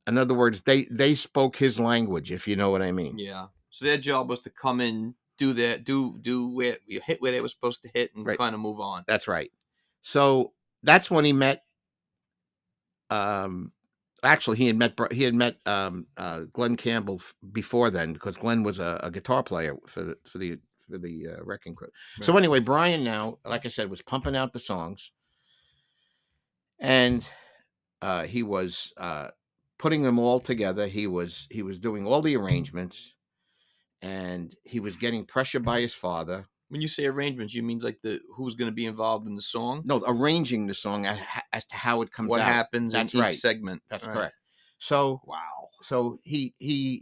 in other words, they spoke his language, if you know what I mean. Yeah. So their job was to come in where you hit where they were supposed to hit and Right. kind of move on. That's right. So that's when he met. Actually, Glenn Campbell before then, because Glenn was a guitar player for the Wrecking Crew. So Right. anyway, Brian now, like I said, was pumping out the songs, and he was putting them all together. He was doing all the arrangements, and he was getting pressure by his father. When you say arrangements, you mean like who's going to be involved in the song? No, arranging the song as to how it comes What out. happens in That's each right. segment? That's Right. correct. So Wow. so he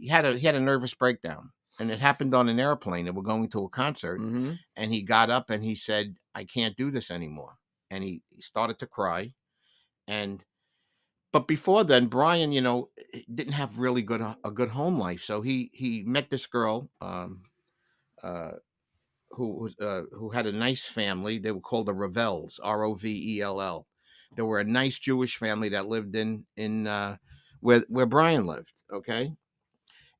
had a nervous breakdown, and it happened on an airplane. They were going to a concert, Mm-hmm. and he got up and he said, "I can't do this anymore," and he started to cry. And but before then, Brian, didn't have really a good home life. So he met this girl, uh, who had a nice family. They were called the Ravels, Rovell. They were a nice Jewish family that lived in where Brian lived. Okay,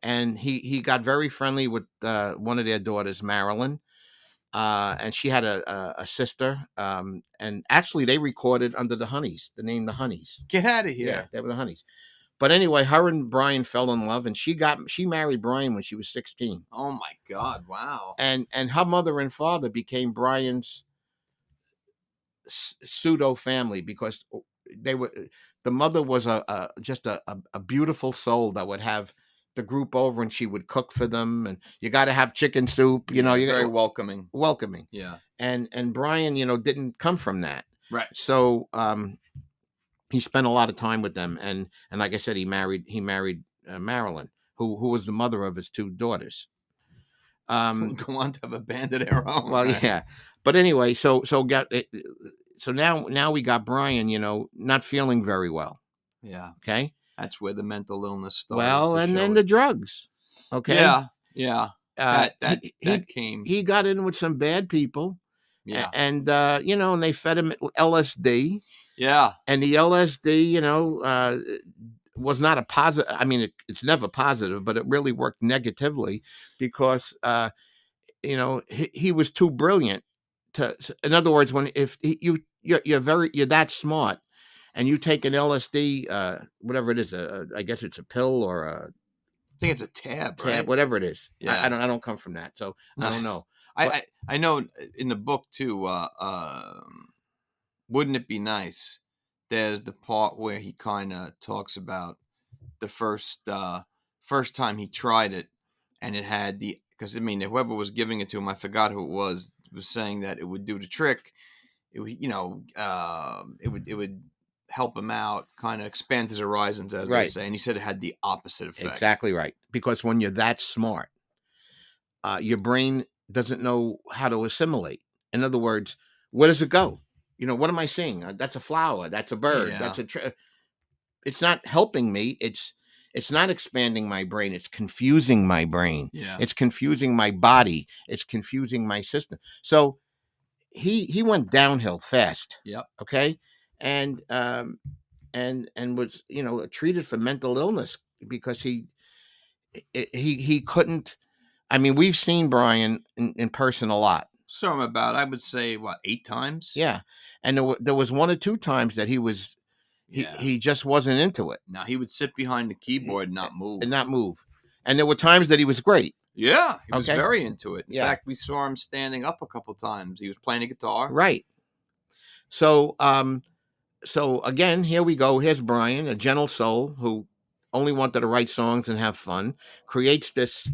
and he got very friendly with one of their daughters, Marilyn. And she had a sister. And actually, they recorded under the Honeys, the name the Honeys. Get out of Yeah, here. they were the Honeys. But anyway, her and Brian fell in love, and she married Brian when she was 16. Oh my God! Wow. And her mother and father became Brian's pseudo family, because they were the mother was just a beautiful soul that would have the group over, and she would cook for them, and you got to have chicken soup, Yeah, you very welcoming. welcoming. Yeah. And Brian, didn't come from that. Right. So he spent a lot of time with them, and like I said, he married Marilyn, who was the mother of his two daughters. Go on to have a band of their own. Well, right? yeah, but anyway, so now we got Brian, not feeling very well. Yeah. Okay. That's where the mental illness started. Well, to and show then it. the drugs. Okay. Yeah. Yeah. That he came. He got in with some bad people. Yeah. And and they fed him LSD. Yeah. And the LSD, was not a positive. I mean, it's never positive, but it really worked negatively, because he was too brilliant to. In other words, if you're that smart, and you take an LSD, whatever it is, I guess it's a pill or a I think it's a tab, right? whatever it is. Yeah. I don't come from that, so I don't know. I know in the book too. Wouldn't it be nice? There's the part where he kind of talks about the first time he tried it, and it had because whoever was giving it to him, I forgot who it was saying that it would do the trick. It would it would help him out, kind of expand his horizons, as they say. And he said it had the opposite effect. Exactly right. Because when you're that smart, your brain doesn't know how to assimilate. In other words, where does it go? What am I seeing? That's a flower. That's a bird. Yeah. That's it's not helping me. It's not expanding my brain. It's confusing my brain. Yeah. It's confusing my body. It's confusing my system. So he went downhill fast. Yep. Okay. And was treated for mental illness, because he couldn't. I mean, we've seen Brian in person a lot. So I'm about, I would say, 8 times? Yeah. And there was 1 or 2 times that he just wasn't into it. Now, he would sit behind the keyboard and not move. And there were times that he was great. Yeah, he was very into it. In Yeah. fact, we saw him standing up a couple times. He was playing a guitar. Right. So again, here we go. Here's Brian, a gentle soul who only wanted to write songs and have fun, creates this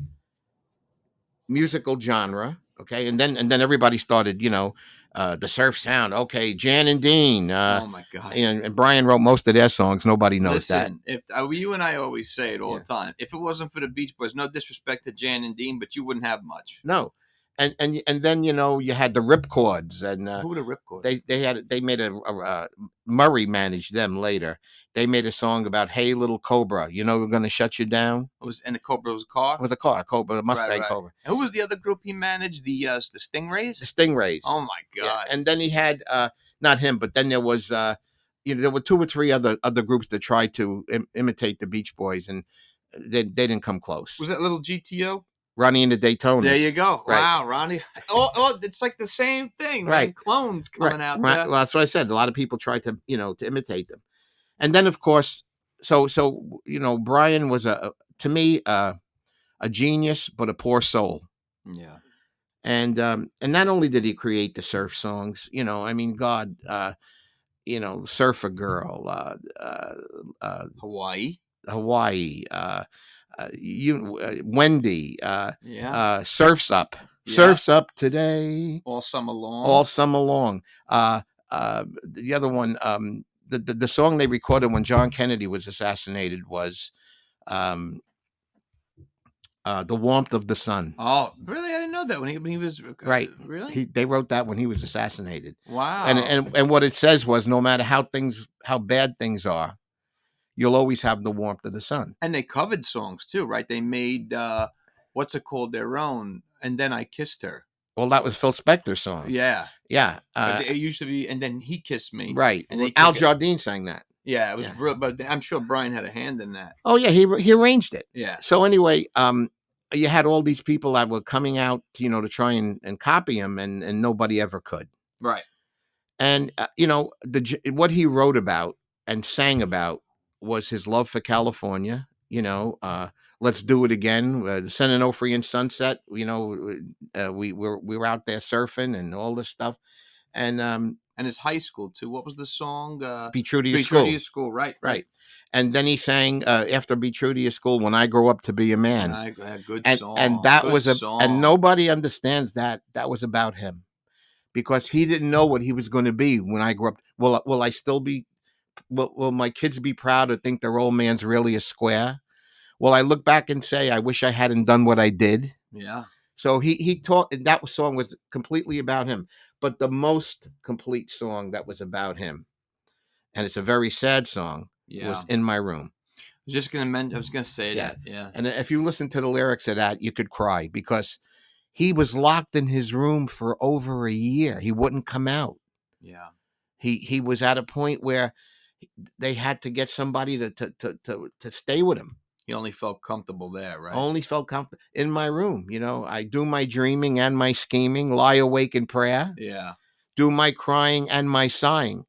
musical genre. Okay. And then everybody started, the surf sound. Okay. Jan and Dean. Oh my God. And Brian wrote most of their songs. Nobody knows that. If you and I always say it all the time, if it wasn't for the Beach Boys, no disrespect to Jan and Dean, but you wouldn't have much. No. And then you had the Ripcords, and who were the Ripcords? They made Murray managed them later. They made a song about "Hey Little Cobra, we're going to shut you down." And the Cobra was a car. With a car, Cobra, Mustang right. Cobra. And who was the other group he managed? The Stingrays. The Stingrays. Oh my God! Yeah. And then he had not him, but then there was there were 2 or 3 other groups that tried to imitate the Beach Boys, and they didn't come close. Was that little GTO? Ronnie and the Daytonas. There you go. Right. Wow, Ronnie. Oh, it's like the same thing, man. Right. Clones coming out there. Well, that's what I said. A lot of people tried to, to imitate them. And then, of course, so Brian was to me a genius, but a poor soul. Yeah. And not only did he create the surf songs, I mean, God, Surfer Girl, Hawaii, Wendy, yeah, Surfs Up, yeah. Surfs Up today, all summer long. The other one, the song they recorded when John Kennedy was assassinated was The Warmth of the Sun. Oh, really? I didn't know that when he was right. Really? They wrote that when he was assassinated. Wow. And what it says was, no matter how bad things are, you'll always have the warmth of the sun. And they covered songs too, right? They made what's it called, their own, And Then I Kissed Her. Well, that was Phil Spector's song. Yeah. Yeah. It used to be And Then He Kissed Me. Right. And Al Jardine sang that. Yeah, it was real, but I'm sure Brian had a hand in that. Oh yeah, he arranged it. Yeah. So anyway, you had all these people that were coming out, to try and copy him, and nobody ever could. Right. And what he wrote about and sang about was his love for California. Let's do it again. The San Onofre and Sunset. We were out there surfing and all this stuff, and his high school too. What was the song? Be True to Your School. True to Your School. Right. And then he sang after Be True to Your School, When I Grow Up to Be a Man. Good song. And that good was song. And nobody understands that was about him, because he didn't know what he was going to be when I grew up. Will I still be? Will my kids be proud to think their old man's really a square? Will I look back and say, I wish I hadn't done what I did? Yeah. So he taught, that song was completely about him, but the most complete song that was about him, and it's a very sad song, was In My Room. I was gonna say that. Yeah. And if you listen to the lyrics of that, you could cry, because he was locked in his room for over a year. He wouldn't come out. Yeah. He was at a point where they had to get somebody to stay with him. He only felt comfortable there, right? Only felt comfortable in my room. I do my dreaming and my scheming, lie awake in prayer. Yeah. Do my crying and my sighing,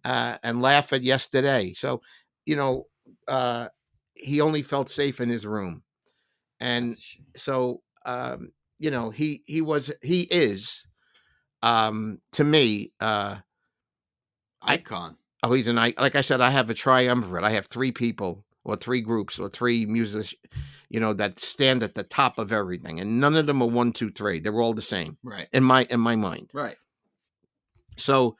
and laugh at yesterday. So, he only felt safe in his room. And so, he is, to me, icon. He's an icon. Like I said, I have a triumvirate. I have three people, or three groups, or three musicians, that stand at the top of everything, and none of them are 1, 2, 3. They're all the same, right? In my mind, right? So,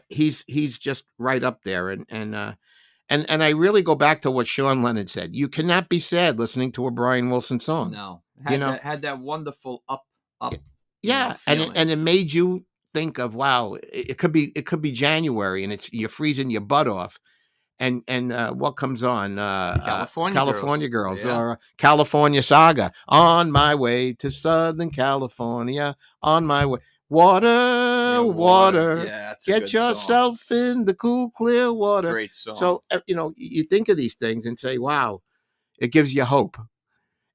he's just right up there, and I really go back to what Sean Lennon said. You cannot be sad listening to a Brian Wilson song. No, had that wonderful up. Yeah, and it made you think of, wow, it could be January, and you're freezing your butt off, and what comes on? California Girls, yeah. or California Saga. On my way to Southern California, on my way. Water. Yeah, get yourself song. In the cool, clear water. Great song. So, you think of these things and say, wow, it gives you hope.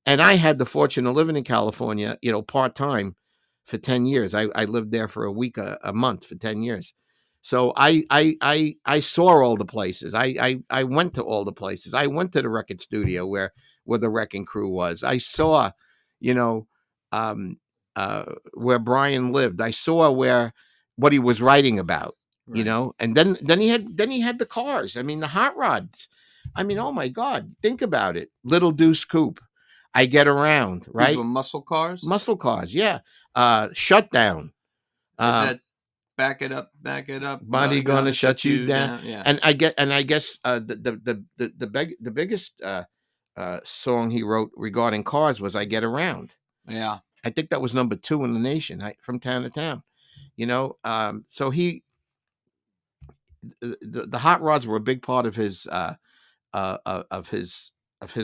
And I had the fortune of living in California, part-time for 10 years. I lived there for a week, a month for 10 years. So I saw all the places. I went to all the places. I went to the record studio where the Wrecking Crew was. I saw, where Brian lived. I saw what he was writing about, right. And then he had the cars. I mean, the hot rods. I mean, oh my God, think about it. Little Deuce Coupe. I Get Around, right? These were muscle cars? Muscle cars, yeah. Shutdown. Is that Back It Up? Body gonna shut you down. Yeah. And I guess the biggest song he wrote regarding cars was I Get Around. Yeah. I think that was number 2 in the nation, From Town to Town. So the hot rods were a big part of his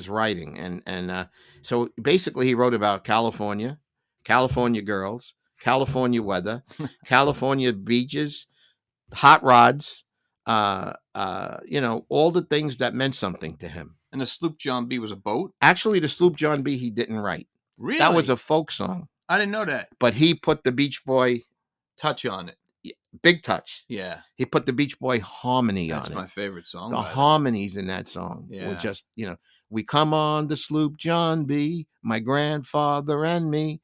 writing, and so basically he wrote about California girls, California weather, California beaches, hot rods, all the things that meant something to him. And the Sloop John B was a boat? Actually, the Sloop John B he didn't write. Really? That was a folk song, I didn't know that. but he put the Beach Boy Touch on it. big touch. Yeah. He put the Beach Boy harmony That's on my it. favorite song. The by them. harmonies in that song were Yeah. just, we come on the sloop John B, my grandfather and me,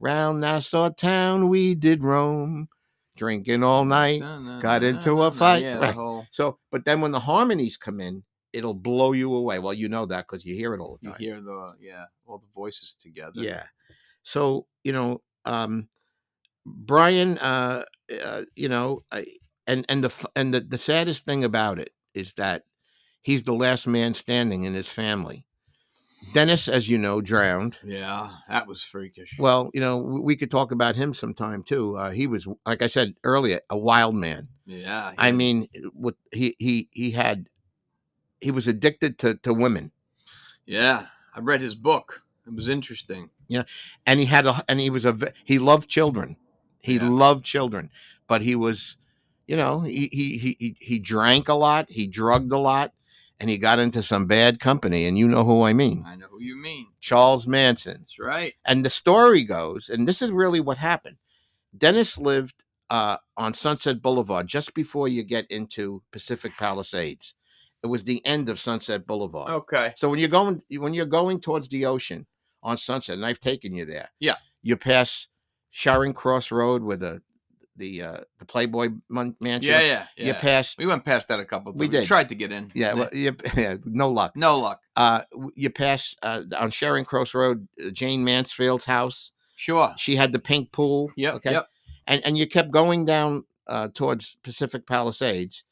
round Nassau town we did roam, drinking all night, got into a fight. Yeah, the Right. whole. So, but then when the harmonies come in, it'll blow you away. Well, you know that because you hear it all the You time. hear all the voices together. Yeah. So, Brian, the saddest thing about it is that he's the last man standing in his family. Dennis, as you know, drowned. Yeah, that was freakish. Well, we could talk about him sometime too. He was, like I said earlier, a wild man. Yeah. I mean, what he was addicted to women. Yeah, I read his book. It was interesting. And he loved children. He loved children, but he was, he drank a lot, he drugged a lot, and he got into some bad company. And you know who I mean. I know who you mean. Charles Manson. That's right. And the story goes, and this is really what happened. Dennis lived on Sunset Boulevard just before you get into Pacific Palisades. It was the end of Sunset Boulevard. Okay. So when you're going towards the ocean on Sunset, and I've taken you there. Yeah. You pass Charing Cross Road with the Playboy mansion. Yeah. You passed. We went past that a couple of times. We did. We tried to get in. Yeah. Well, no luck. No luck. You pass on Charing Cross Road, Jane Mansfield's house. Sure. She had the pink pool. Yep. Okay. Yep. And you kept going down towards Pacific Palisades,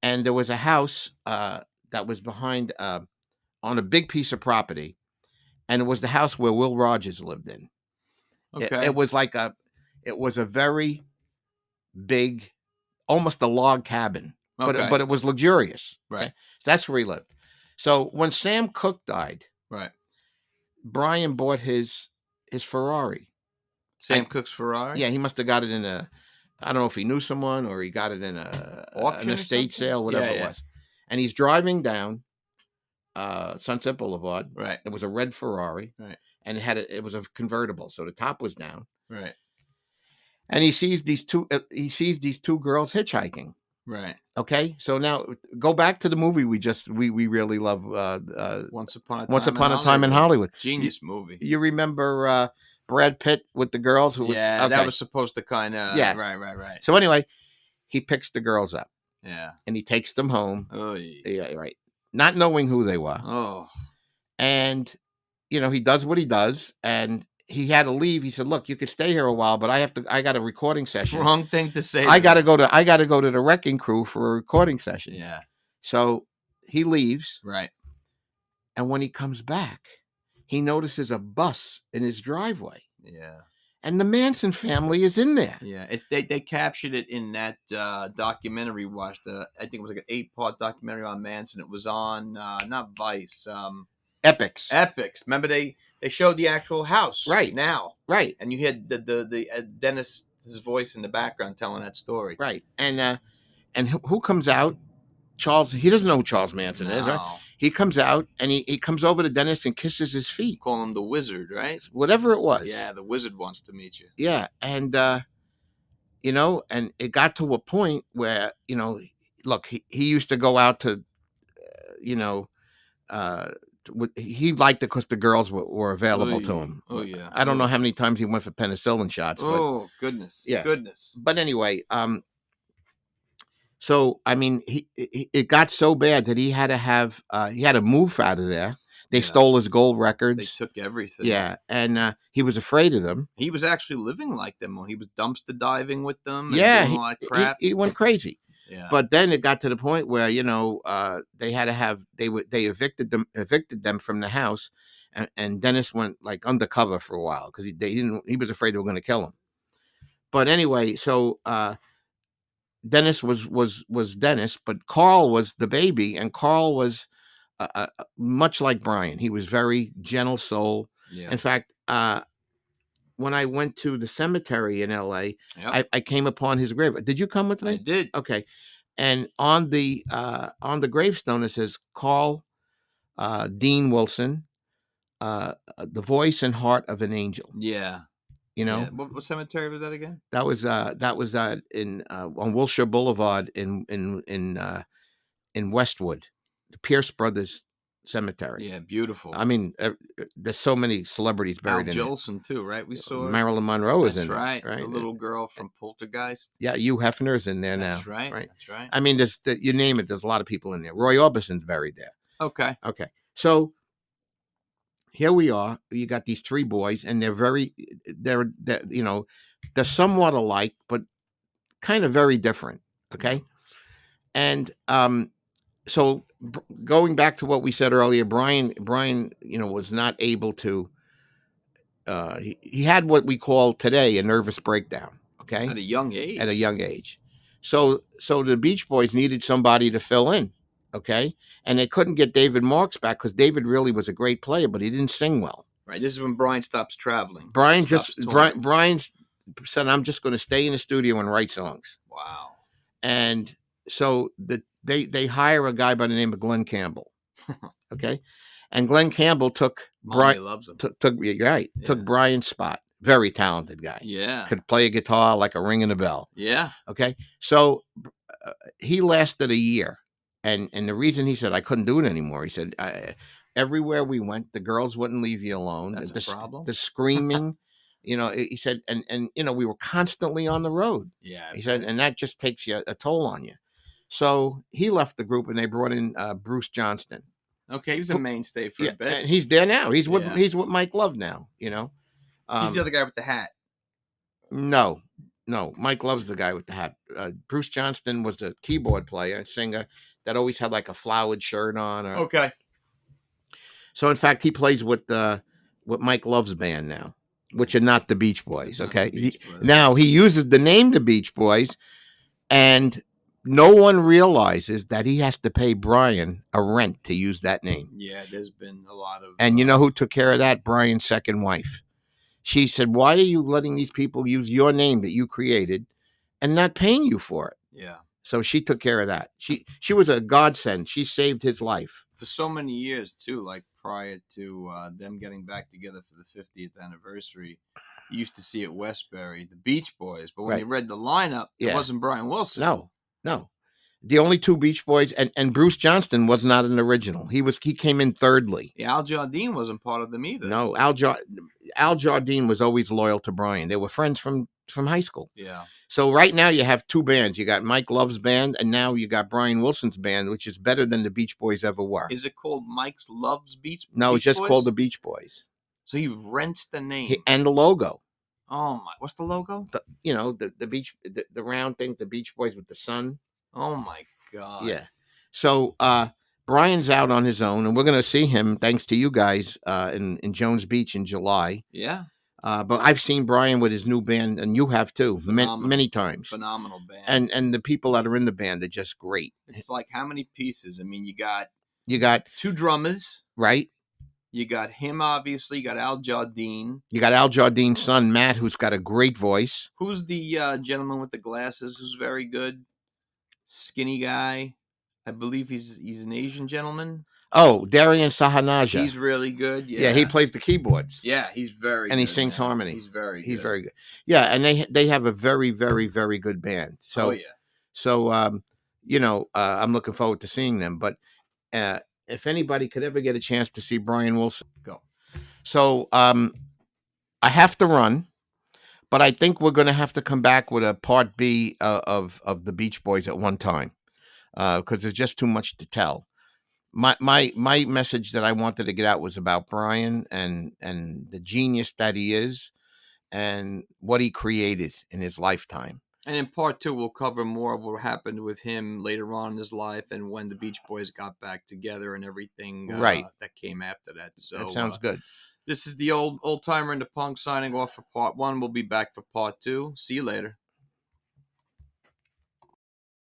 and there was a house that was behind on a big piece of property, and it was the house where Will Rogers lived in. Okay. It was a very big, almost a log cabin, Okay. but it was luxurious. Right. Okay? So that's where he lived. So when Sam Cooke died, right, Brian bought his Ferrari. Sam Cooke's Ferrari? Yeah, he must have got it in I don't know if he knew someone or he got it in an estate sale, whatever it was. And he's driving down Sunset Boulevard. Right. It was a red Ferrari. Right. And it was a convertible, so the top was down. Right. And he sees these two girls hitchhiking. Right. Okay. So now go back to the movie we really love. Once Upon a Time in Hollywood. Genius movie. You remember Brad Pitt with the girls who was that was supposed to kind of right. So anyway, he picks the girls up. Yeah. And he takes them home. Oh yeah, right. Not knowing who they were. Oh. And he does what he does, and he had to leave. He said, "Look, you could stay here a while, but I got a recording session." Wrong thing to say. I got to go to the Wrecking Crew for a recording session. Yeah. So he leaves. Right. And when he comes back, he notices a bus in his driveway. Yeah. And the Manson family is in there. Yeah. They captured it in that documentary we watched. I think it was like an 8-part documentary on Manson. It was on not Vice. Epics. Remember they showed the actual house right now. Right. And you had the Dennis's voice in the background telling that story. Right. And who comes out? Charles. He doesn't know who Charles Manson is, right? He comes out and he comes over to Dennis and kisses his feet. Call him the Wizard, right? Whatever it was. Yeah, the Wizard wants to meet you. Yeah, and and it got to a point where look, he used to go out to, he liked it because the girls were available to him. Oh yeah. I don't know how many times he went for penicillin shots. Oh goodness. Yeah. Goodness. But anyway, so I mean, it got so bad that he had to move out of there. They stole his gold records. They took everything. Yeah, and he was afraid of them. He was actually living like them when he was dumpster diving with them. And Yeah, doing all that crap. He went crazy. Yeah. But then it got to the point where they had to have they evicted them from the house, and Dennis went like undercover for a while because he was afraid they were going to kill him. But anyway, so Dennis was Dennis, but Carl was the baby, and Carl was much like Brian. He was very gentle soul. Yeah. In fact, when I went to the cemetery in L.A., I came upon his grave. Did you come with me? I did. Okay. And on the gravestone it says Carl Dean Wilson, The Voice and Heart of an Angel. Yeah. You know, Yeah. What cemetery was that again? that was in on Wilshire Boulevard in Westwood, the Pierce Brothers Cemetery. Yeah, beautiful. I mean, there's so many celebrities Al buried in it. Jolson too, right? We saw Marilyn Monroe is That's in it, right. right? The little girl from Poltergeist. Yeah, Hugh Hefner's in there now, That's right. right? That's right. I mean, you name it. There's a lot of people in there. Roy Orbison's buried there. Okay. Okay, so here we are. You got these three boys, and they're they're somewhat alike, but kind of very different. Okay, and so going back to what we said earlier, Brian, was not able to. He had what we call today a nervous breakdown. Okay, At a young age. At a young age. So the Beach Boys needed somebody to fill in. Okay, and they couldn't get David Marks back because David really was a great player, but he didn't sing well. Right. This is when Brian stops traveling. Brian said, "I'm just going to stay in the studio and write songs." Wow. And so they hire a guy by the name of Glenn Campbell. Okay, and Glenn Campbell took Brian loves him. Took Brian's spot. Very talented guy. Yeah. Could play a guitar like a ring in a bell. Yeah. Okay, so he lasted a year, and the reason he said I couldn't do it anymore, he said everywhere we went, the girls wouldn't leave you alone. That's a problem. The screaming. He said, and we were constantly on the road. Yeah. He said, and that just takes a toll on you. So he left the group, and they brought in Bruce Johnston. Okay, he was a mainstay for a bit. And he's there now. He's with Mike Love now. He's the other guy with the hat. No, Mike Love's the guy with the hat. Bruce Johnston was a keyboard player, a singer that always had like a flowered shirt on. Okay. So in fact, he plays with Mike Love's band now, which are not the Beach Boys. Okay. Now he uses the name the Beach Boys, and no one realizes that he has to pay Brian a rent to use that name. Yeah, there's been a lot of. And you know who took care of that? Brian's second wife. She said, "Why are you letting these people use your name that you created and not paying you for it?" Yeah. So she took care of that. She was a godsend. She saved his life. For so many years, too, like prior to them getting back together for the 50th anniversary, you used to see at Westbury the Beach Boys. But when you read the lineup, it wasn't Brian Wilson. No. The only two Beach Boys, and Bruce Johnston was not an original. He came in thirdly. Yeah, Al Jardine wasn't part of them either. No, Al Jardine was always loyal to Brian. They were friends from high school. Yeah. So right now you have two bands. You got Mike Love's band, and now you got Brian Wilson's band, which is better than the Beach Boys ever were. Is it called Mike's Love's Beach? No, it's just called the Beach Boys. So he rents the name and the logo. Oh my! What's the logo? The beach, the round thing, the Beach Boys with the sun. Oh my God! Yeah. So Brian's out on his own, and we're going to see him thanks to you guys in Jones Beach in July. Yeah. But I've seen Brian with his new band, and you have too, many times. Phenomenal band. And the people that are in the band are just great. It's like how many pieces? I mean, you got two drummers, right? You got him, obviously. You got Al Jardine. You got Al Jardine's son, Matt, who's got a great voice. Who's the gentleman with the glasses? Who's very good? Skinny guy. I believe he's an Asian gentleman. Oh, Darian Sahanaja. He's really good. Yeah, he plays the keyboards. Yeah, he's very and good, he sings harmony. He's very good. Yeah, and they have a very, very, very good band. So, I'm looking forward to seeing them. But if anybody could ever get a chance to see Brian Wilson, go. So I have to run, but I think we're going to have to come back with a part B of the Beach Boys at one time because there's just too much to tell. My message that I wanted to get out was about Brian and the genius that he is and what he created in his lifetime. And in part two, we'll cover more of what happened with him later on in his life and when the Beach Boys got back together and everything that came after that. So that sounds good. This is the old timer in the punk signing off for part one. We'll be back for part two. See you later.